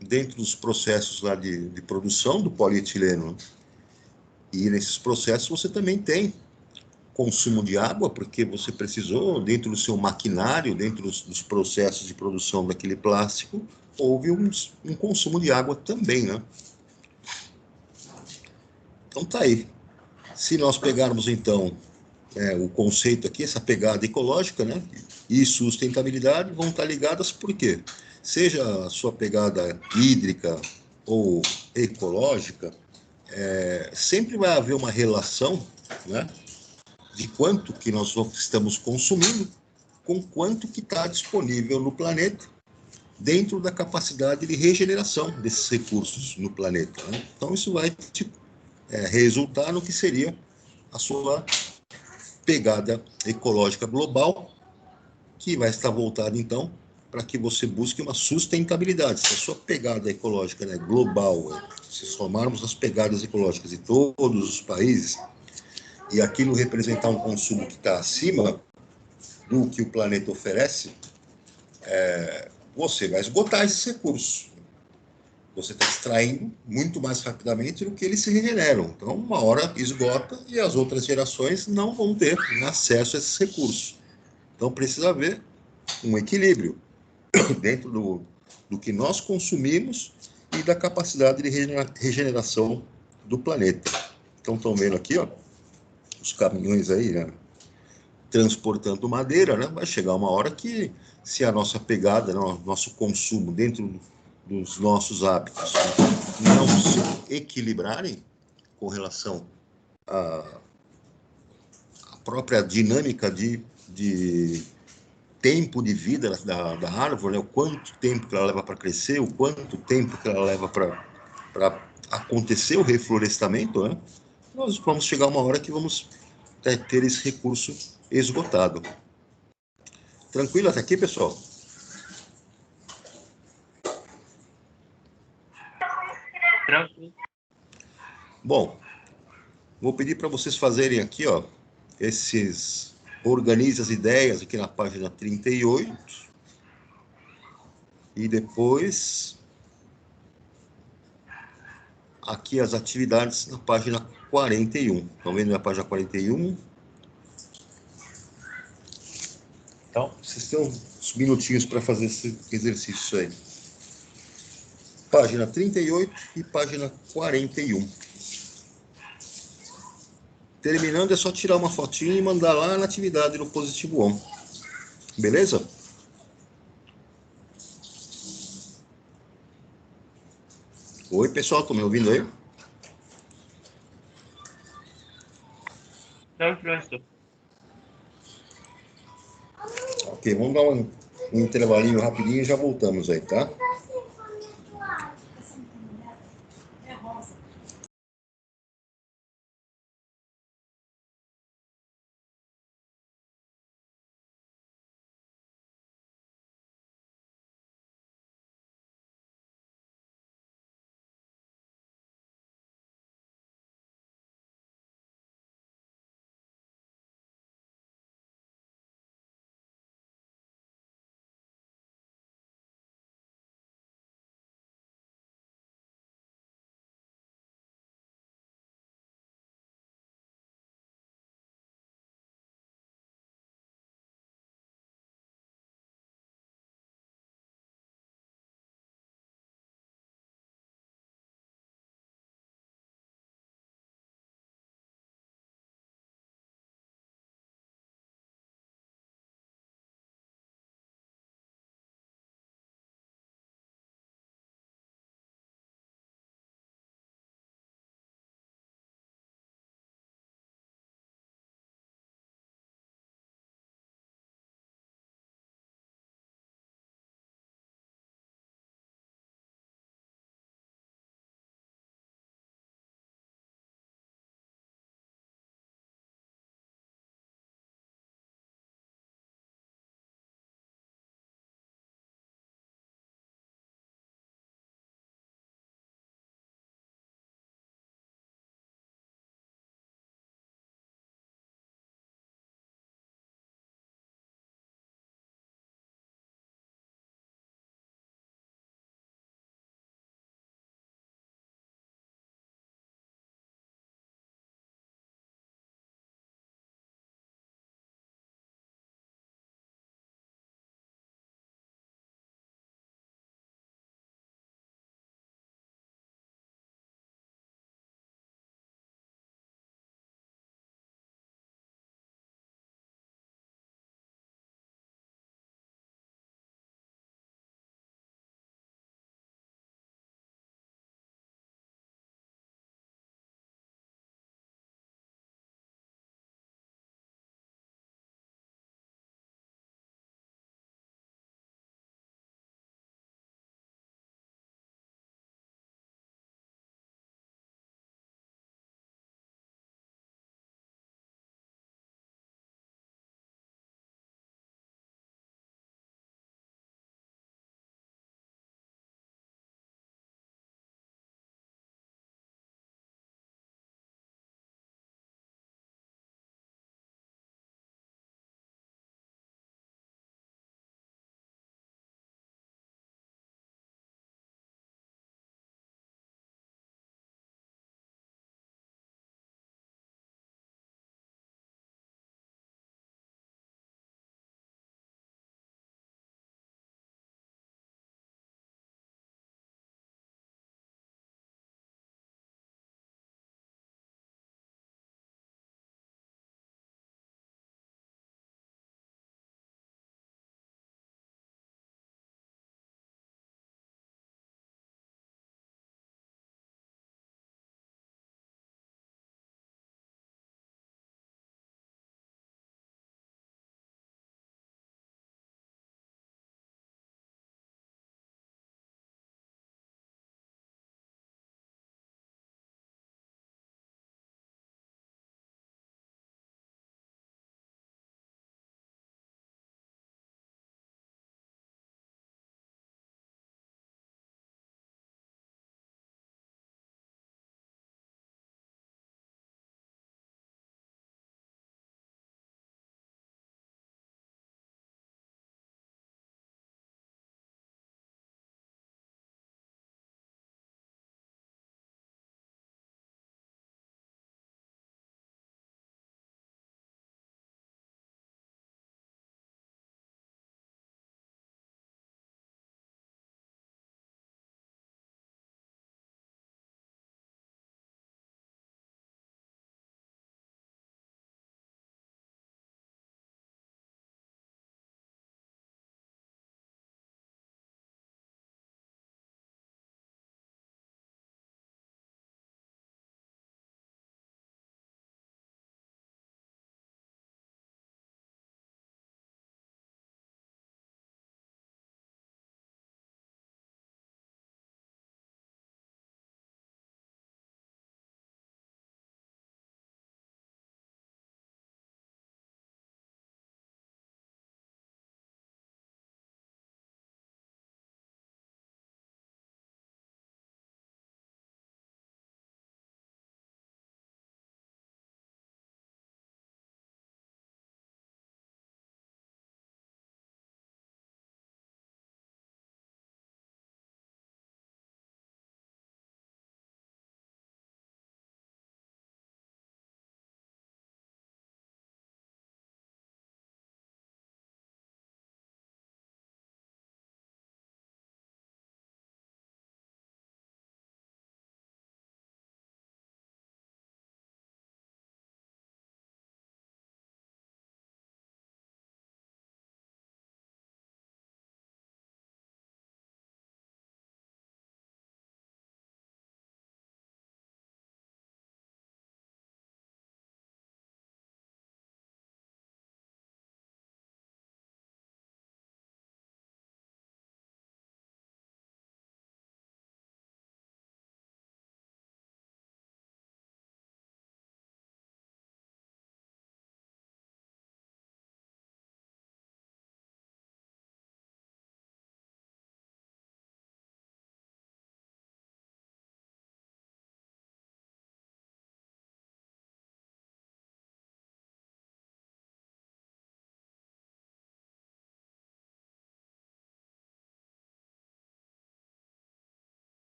dentro dos processos lá de produção do polietileno. E nesses processos você também tem consumo de água, porque você precisou, dentro do seu maquinário, dentro dos processos de produção daquele plástico, houve um consumo de água também, né? Então tá aí. Se nós pegarmos, então, o conceito aqui, essa pegada ecológica, né, e sustentabilidade vão estar ligadas por quê? Seja a sua pegada hídrica ou ecológica, sempre vai haver uma relação, né, de quanto que nós estamos consumindo com quanto que está disponível no planeta dentro da capacidade de regeneração desses recursos no planeta, né? Então, isso vai resultar no que seria a sua pegada ecológica global, que vai estar voltada, então, para que você busque uma sustentabilidade. Se a sua pegada ecológica, né, global, se somarmos as pegadas ecológicas de todos os países, e aquilo representar um consumo que está acima do que o planeta oferece, você vai esgotar esses recursos. Você está extraindo muito mais rapidamente do que eles se regeneram. Então, uma hora esgota e as outras gerações não vão ter acesso a esses recursos. Então, precisa haver um equilíbrio dentro do que nós consumimos e da capacidade de regeneração do planeta. Então, estão vendo aqui, ó, os caminhões aí, né, transportando madeira, né? Vai chegar uma hora que, se a nossa pegada, né, nosso consumo dentro dos nossos hábitos não se equilibrarem com relação à própria dinâmica de tempo de vida da árvore, né? O quanto tempo que ela leva para crescer, o quanto tempo que ela leva para acontecer o reflorestamento, né? Nós vamos chegar uma hora que vamos ter esse recurso esgotado. Tranquilo até aqui, pessoal? Tranquilo. Bom, vou pedir para vocês fazerem aqui, ó, organize as ideias aqui na página 38 e depois aqui as atividades na página 41. Estão vendo na página 41? Então, vocês têm uns minutinhos para fazer esse exercício aí. Página 38 e página 41. Terminando, é só tirar uma fotinha e mandar lá na atividade no Positivo On. Beleza? Oi, pessoal, estão me ouvindo aí? Tranquilo, professor. Ok, vamos dar um intervalinho rapidinho e já voltamos aí, tá?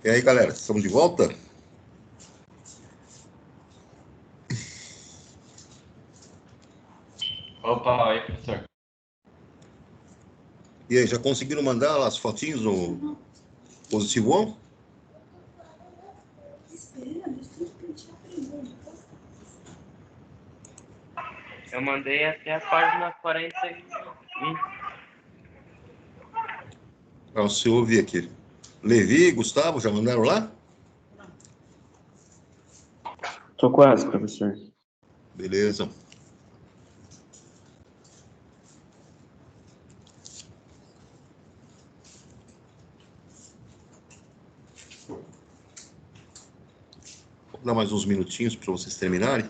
E aí, galera, estamos de volta? Opa, aí, professor. E aí, já conseguiram mandar as fotinhos no Positivo On? Eu mandei até a página 41. Para você ouvir aqui. Levi e Gustavo, já mandaram lá? Tô quase, professor. Beleza. Vou dar mais uns minutinhos para vocês terminarem.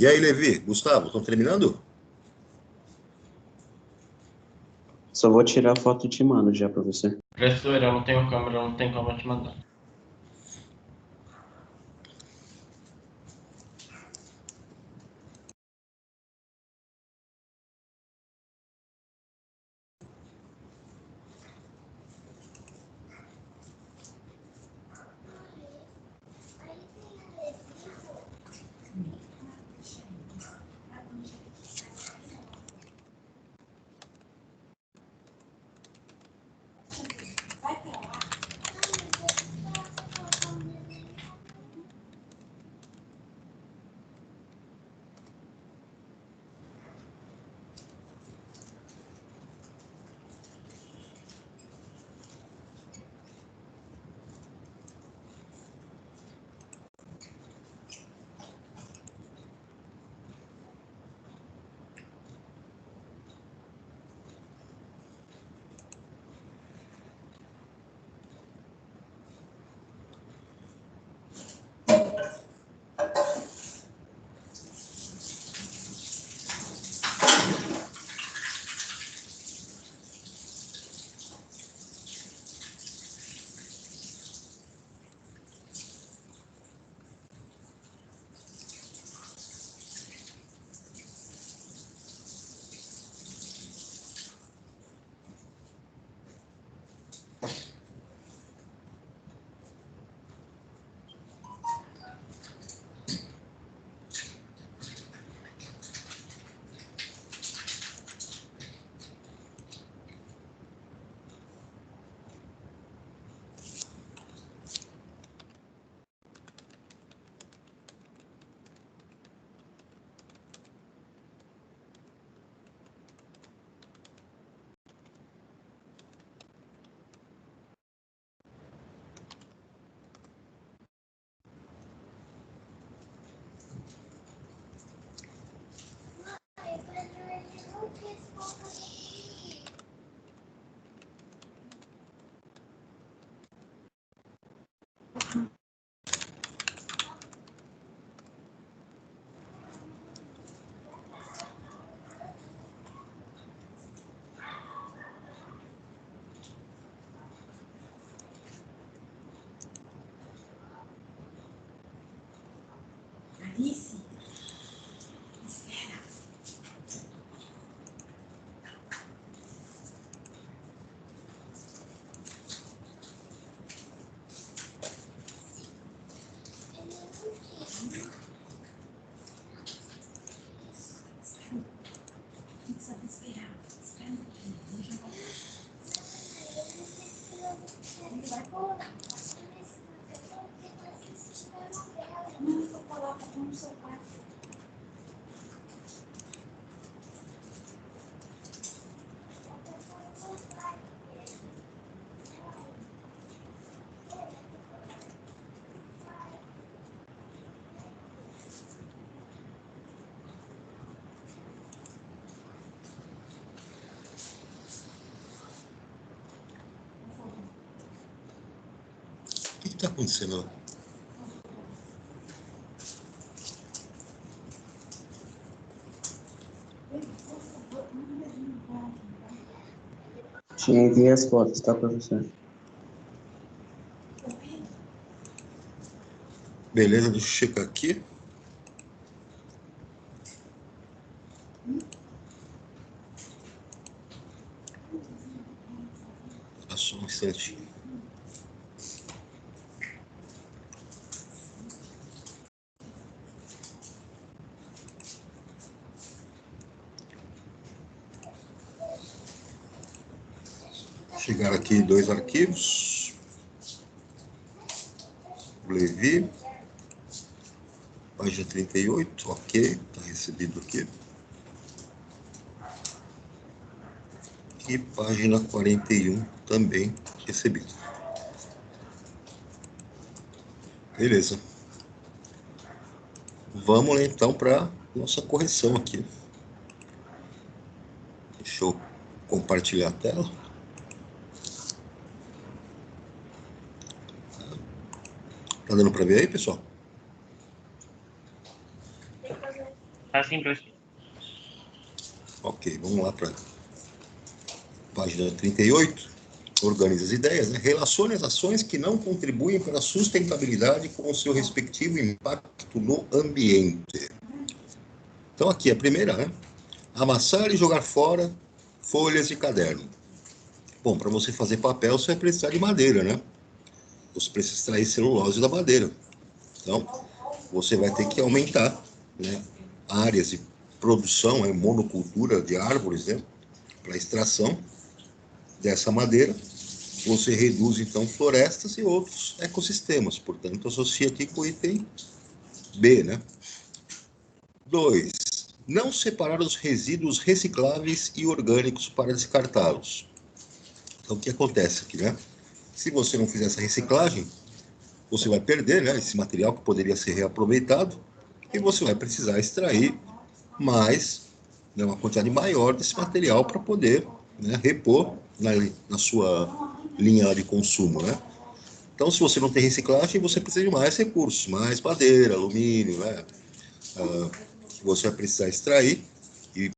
E aí, Levi, Gustavo, estão terminando? Só vou tirar a foto e te mando já pra você. Professor, eu não tenho câmera, eu não tenho como te mandar. Alice, espera. Tem que saber esperar. Espera um pouquinho. Deixa eu voltar. Ele vai colocar. Não, eu coloco no seu quarto. O que está acontecendo? Te enviei as fotos, tá, professor? Beleza, deixa eu checar aqui. Só um instante. Chegaram aqui 2 arquivos. Levi. Página 38, ok. Está recebido aqui. E página 41 também recebido. Beleza. Vamos lá então para nossa correção aqui. Deixa eu compartilhar a tela. Tá dando para ver aí, pessoal? Tá sim, professor. Ok, vamos lá para a página 38. Organize as ideias, né? Relacione as ações que não contribuem para a sustentabilidade com o seu respectivo impacto no ambiente. Então, aqui a primeira, né? Amassar e jogar fora folhas de caderno. Bom, para você fazer papel, você vai precisar de madeira, né? Você precisa extrair celulose da madeira. Então, você vai ter que aumentar, né, áreas de produção, monocultura de árvores, né, para extração dessa madeira. Você reduz, então, florestas e outros ecossistemas. Portanto, associa aqui com o item B, né? 2. Não separar os resíduos recicláveis e orgânicos para descartá-los. Então, o que acontece aqui, né? Se você não fizer essa reciclagem, você vai perder, né, esse material que poderia ser reaproveitado e você vai precisar extrair mais, né, uma quantidade maior desse material para poder, né, repor na sua linha de consumo, né? Então, se você não tem reciclagem, você precisa de mais recursos, mais madeira, alumínio, né, que você vai precisar extrair, e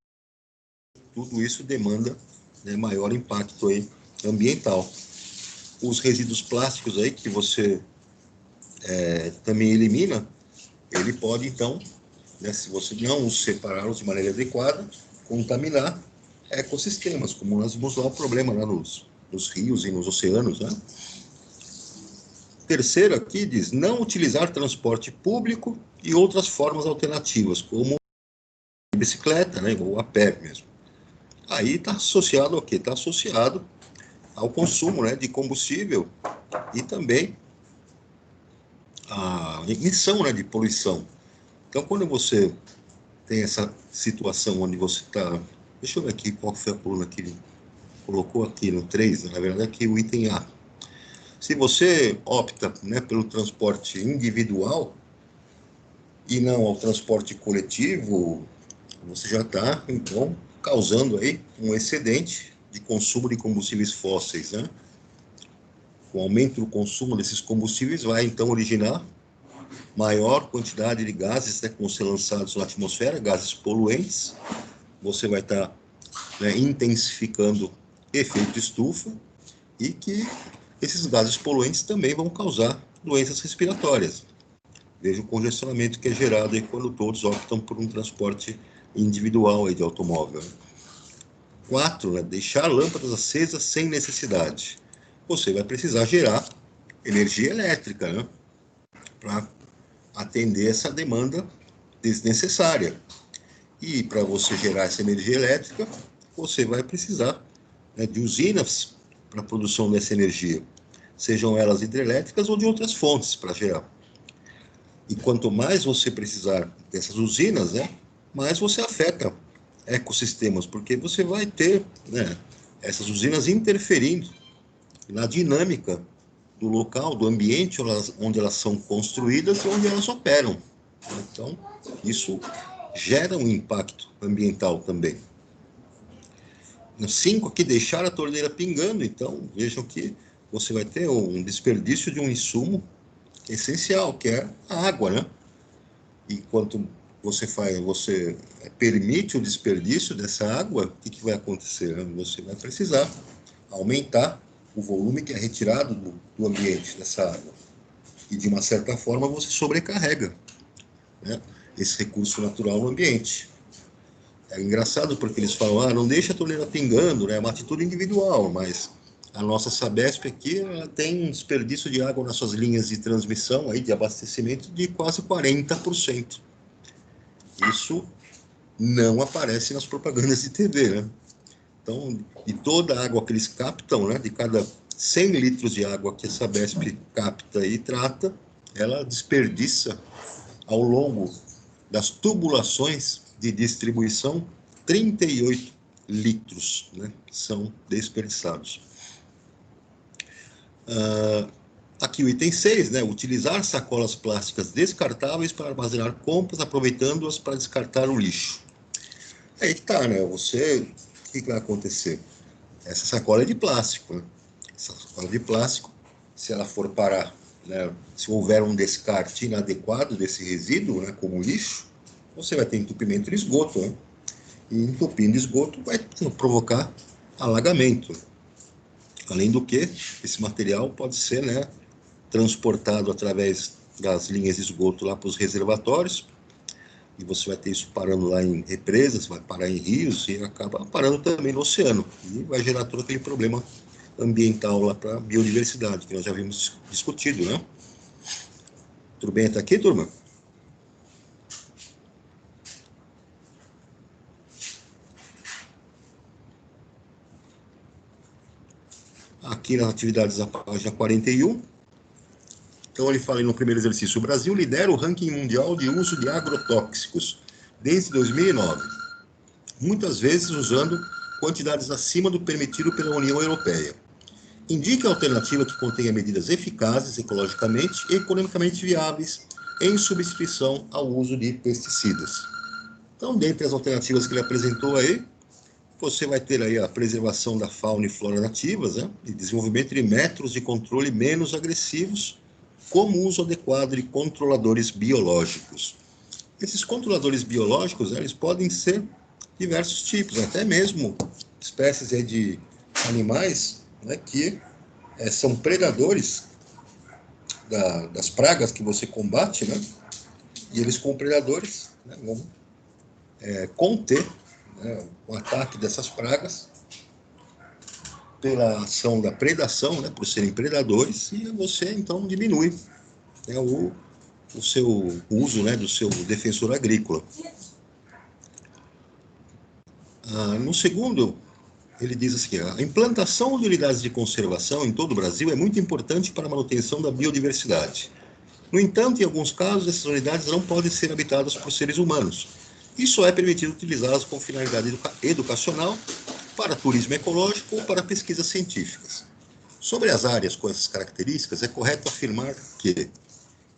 tudo isso demanda, né, maior impacto aí ambiental. Os resíduos plásticos aí que você também elimina, ele pode, então, né, se você não os separá-los de maneira adequada, contaminar ecossistemas, como nós vimos lá o problema lá nos rios e nos oceanos, né? Terceiro aqui diz, não utilizar transporte público e outras formas alternativas, como bicicleta, né, ou a pé mesmo. Aí está associado ao quê? Está associado ao consumo, né, de combustível e também a emissão, né, de poluição. Então, quando você tem essa situação onde você está... Deixa eu ver aqui qual foi a coluna que ele colocou aqui no 3, na verdade aqui o item A. Se você opta, né, pelo transporte individual e não ao transporte coletivo, você já está, então, causando aí um excedente de consumo de combustíveis fósseis, né? O aumento do consumo desses combustíveis vai, então, originar maior quantidade de gases, né, que vão ser lançados na atmosfera, gases poluentes. Você vai estar, né, intensificando efeito estufa e que esses gases poluentes também vão causar doenças respiratórias. Veja o congestionamento que é gerado aí quando todos optam por um transporte individual aí de automóvel. 4, né, deixar lâmpadas acesas sem necessidade. Você vai precisar gerar energia elétrica, né, para atender essa demanda desnecessária. E para você gerar essa energia elétrica, você vai precisar, né, de usinas para a produção dessa energia, sejam elas hidrelétricas ou de outras fontes para gerar. E quanto mais você precisar dessas usinas, né, mais você afeta ecossistemas, porque você vai ter, né, essas usinas interferindo na dinâmica do local, do ambiente onde elas são construídas e onde elas operam. Então, isso gera um impacto ambiental também. 5 aqui, deixar a torneira pingando. Então, vejam que você vai ter um desperdício de um insumo essencial, que é a água, né? E quanto você permite o desperdício dessa água, o que vai acontecer? Você vai precisar aumentar o volume que é retirado do ambiente dessa água. E, de uma certa forma, você sobrecarrega, né, esse recurso natural no ambiente. É engraçado porque eles falam, não deixa a torneira pingando, né? É uma atitude individual, mas a nossa Sabesp aqui, ela tem um desperdício de água nas suas linhas de transmissão, aí, de abastecimento, de quase 40%. Isso não aparece nas propagandas de TV, né? Então, de toda a água que eles captam, né, de cada 100 litros de água que a Sabesp capta e trata, ela desperdiça ao longo das tubulações de distribuição, 38 litros, né, são desperdiçados. Aqui o item 6, né, utilizar sacolas plásticas descartáveis para armazenar compras, aproveitando-as para descartar o lixo. Aí que tá, né, o que vai acontecer? Essa sacola é de plástico, né? Essa sacola de plástico, se ela for parar, né, se houver um descarte inadequado desse resíduo, né, como lixo, você vai ter entupimento de esgoto, né? E entupindo esgoto vai provocar alagamento. Além do que, esse material pode ser, né, transportado através das linhas de esgoto lá para os reservatórios, e você vai ter isso parando lá em represas, vai parar em rios e acaba parando também no oceano. E vai gerar todo aquele problema ambiental lá para a biodiversidade, que nós já vimos discutido, né? Tudo bem até aqui, turma? Aqui nas atividades da página 41. Então, ele fala no primeiro exercício: o Brasil lidera o ranking mundial de uso de agrotóxicos desde 2009, muitas vezes usando quantidades acima do permitido pela União Europeia. Indique a alternativa que contenha medidas eficazes ecologicamente e economicamente viáveis em substituição ao uso de pesticidas. Então, dentre as alternativas que ele apresentou aí, você vai ter aí a preservação da fauna e flora nativas, né, e desenvolvimento de métodos de controle menos agressivos, como o uso adequado de controladores biológicos. Esses controladores biológicos, né, eles podem ser diversos tipos, até mesmo espécies aí de animais, né, que são predadores das pragas que você combate, né, e eles, como predadores, né, vão conter, né, o ataque dessas pragas pela ação da predação, né, por serem predadores, e você então diminui, né, o seu uso, né, do seu defensor agrícola. No segundo, ele diz assim: a implantação de unidades de conservação em todo o Brasil é muito importante para a manutenção da biodiversidade. No entanto, em alguns casos, essas unidades não podem ser habitadas por seres humanos, e só é permitido utilizá-las com finalidade educacional, para turismo ecológico ou para pesquisas científicas. Sobre as áreas com essas características, é correto afirmar que,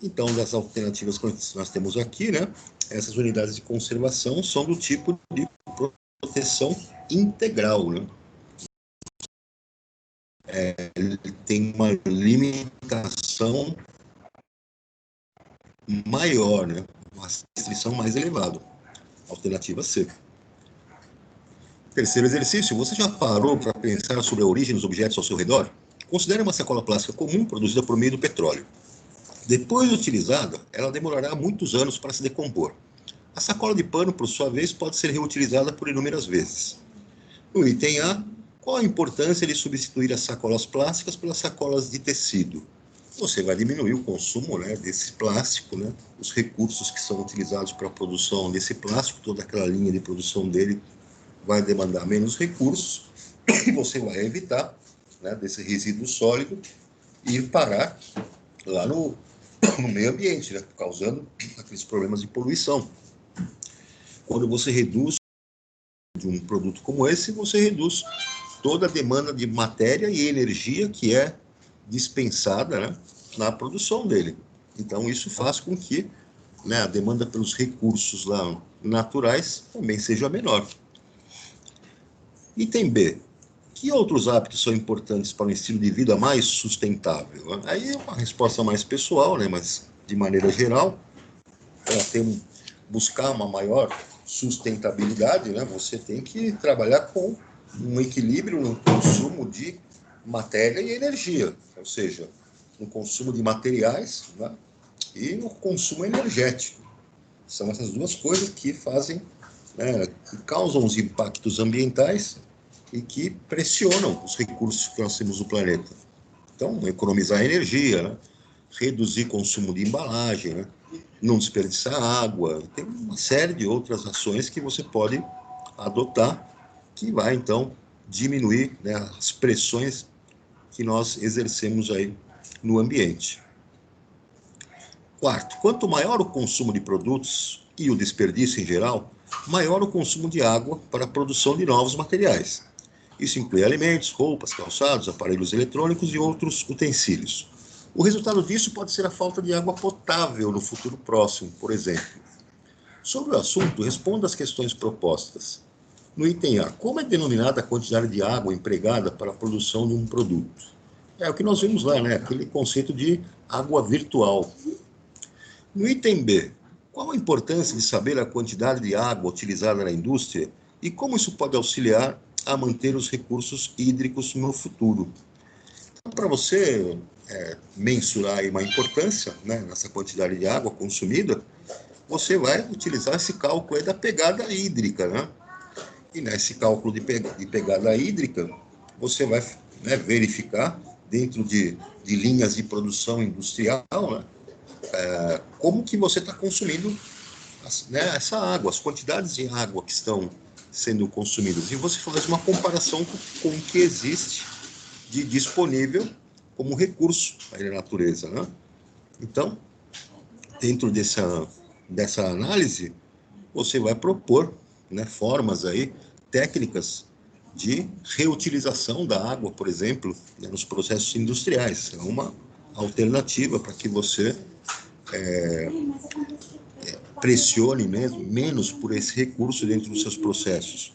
então, das alternativas que nós temos aqui, né, essas unidades de conservação são do tipo de proteção integral, né? Ele tem uma limitação maior, né? Uma restrição mais elevada. Alternativa C. Terceiro exercício: você já parou para pensar sobre a origem dos objetos ao seu redor? Considere uma sacola plástica comum produzida por meio do petróleo. Depois de utilizada, ela demorará muitos anos para se decompor. A sacola de pano, por sua vez, pode ser reutilizada por inúmeras vezes. No item A, qual a importância de substituir as sacolas plásticas pelas sacolas de tecido? Você vai diminuir o consumo, né, desse plástico, né, os recursos que são utilizados para a produção desse plástico, toda aquela linha de produção dele vai demandar menos recursos, e você vai evitar, né, desse resíduo sólido ir parar lá no meio ambiente, né, causando aqueles problemas de poluição. Quando você reduz de um produto como esse, você reduz toda a demanda de matéria e energia que é dispensada, né, na produção dele. Então, isso faz com que, né, a demanda pelos recursos lá naturais também seja menor. Item B: que outros hábitos são importantes para um estilo de vida mais sustentável? Aí é uma resposta mais pessoal, né, mas de maneira geral, buscar uma maior sustentabilidade, né, você tem que trabalhar com um equilíbrio no consumo de matéria e energia, ou seja, no consumo de materiais, né, e no consumo energético. São essas duas coisas que fazem, né, que causam os impactos ambientais e que pressionam os recursos que nós temos no planeta. Então, economizar energia, né, reduzir consumo de embalagem, né, não desperdiçar água, tem uma série de outras ações que você pode adotar, que vai, então, diminuir, né, as pressões que nós exercemos aí no ambiente. Quarto, quanto maior o consumo de produtos e o desperdício em geral, maior o consumo de água para a produção de novos materiais. Isso inclui alimentos, roupas, calçados, aparelhos eletrônicos e outros utensílios. O resultado disso pode ser a falta de água potável no futuro próximo, por exemplo. Sobre o assunto, responda às questões propostas. No item A, como é denominada a quantidade de água empregada para a produção de um produto? É o que nós vimos lá, né? Aquele conceito de água virtual. No item B, Qual a importância de saber a quantidade de água utilizada na indústria e como isso pode auxiliar a manter os recursos hídricos no futuro? Então, para você mensurar aí uma importância, né, nessa quantidade de água consumida, você vai utilizar esse cálculo aí da pegada hídrica, né? E nesse cálculo de pegada hídrica, você vai, né, verificar dentro de linhas de produção industrial, né, como que você está consumindo, né, essa água, as quantidades de água que estão sendo consumidas. E você faz uma comparação com o que existe de disponível como recurso aí na natureza, né? Então, dentro dessa análise, você vai propor, né, formas aí, técnicas de reutilização da água, por exemplo, né, nos processos industriais. É uma alternativa para que você pressione mesmo, menos por esse recurso dentro dos seus processos.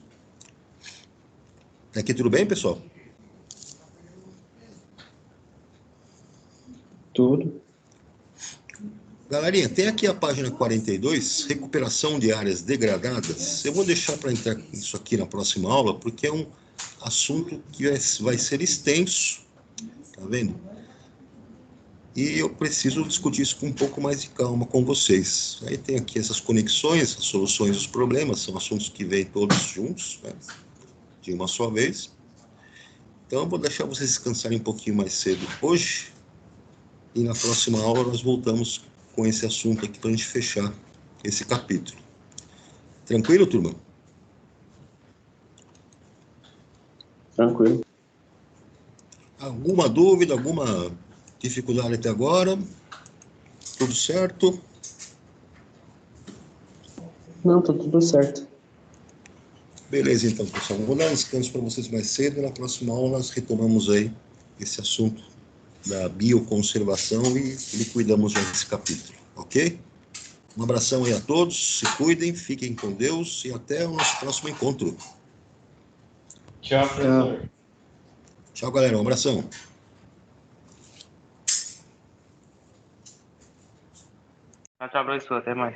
Aqui tudo bem, pessoal? Tudo. Galerinha, tem aqui a página 42, recuperação de áreas degradadas. Eu vou deixar para entrar isso aqui na próxima aula, porque é um assunto que vai ser extenso, tá vendo? E eu preciso discutir isso com um pouco mais de calma com vocês. Aí tem aqui essas conexões, as soluções dos problemas, são assuntos que vêm todos juntos, né, de uma só vez. Então eu vou deixar vocês descansarem um pouquinho mais cedo hoje, e na próxima aula nós voltamos com esse assunto aqui para a gente fechar esse capítulo. Tranquilo, turma? Tranquilo. Alguma dúvida, alguma dificuldade até agora? Tudo certo? Não, tá tudo certo. Beleza, então, pessoal. Vou dar um descanso para vocês mais cedo e na próxima aula nós retomamos aí esse assunto da bioconservação e cuidamos já desse capítulo, ok? Um abração aí a todos, se cuidem, fiquem com Deus e até o nosso próximo encontro. Tchau, professor. Tchau, galera. Um abração. Tchau, professor. Até mais.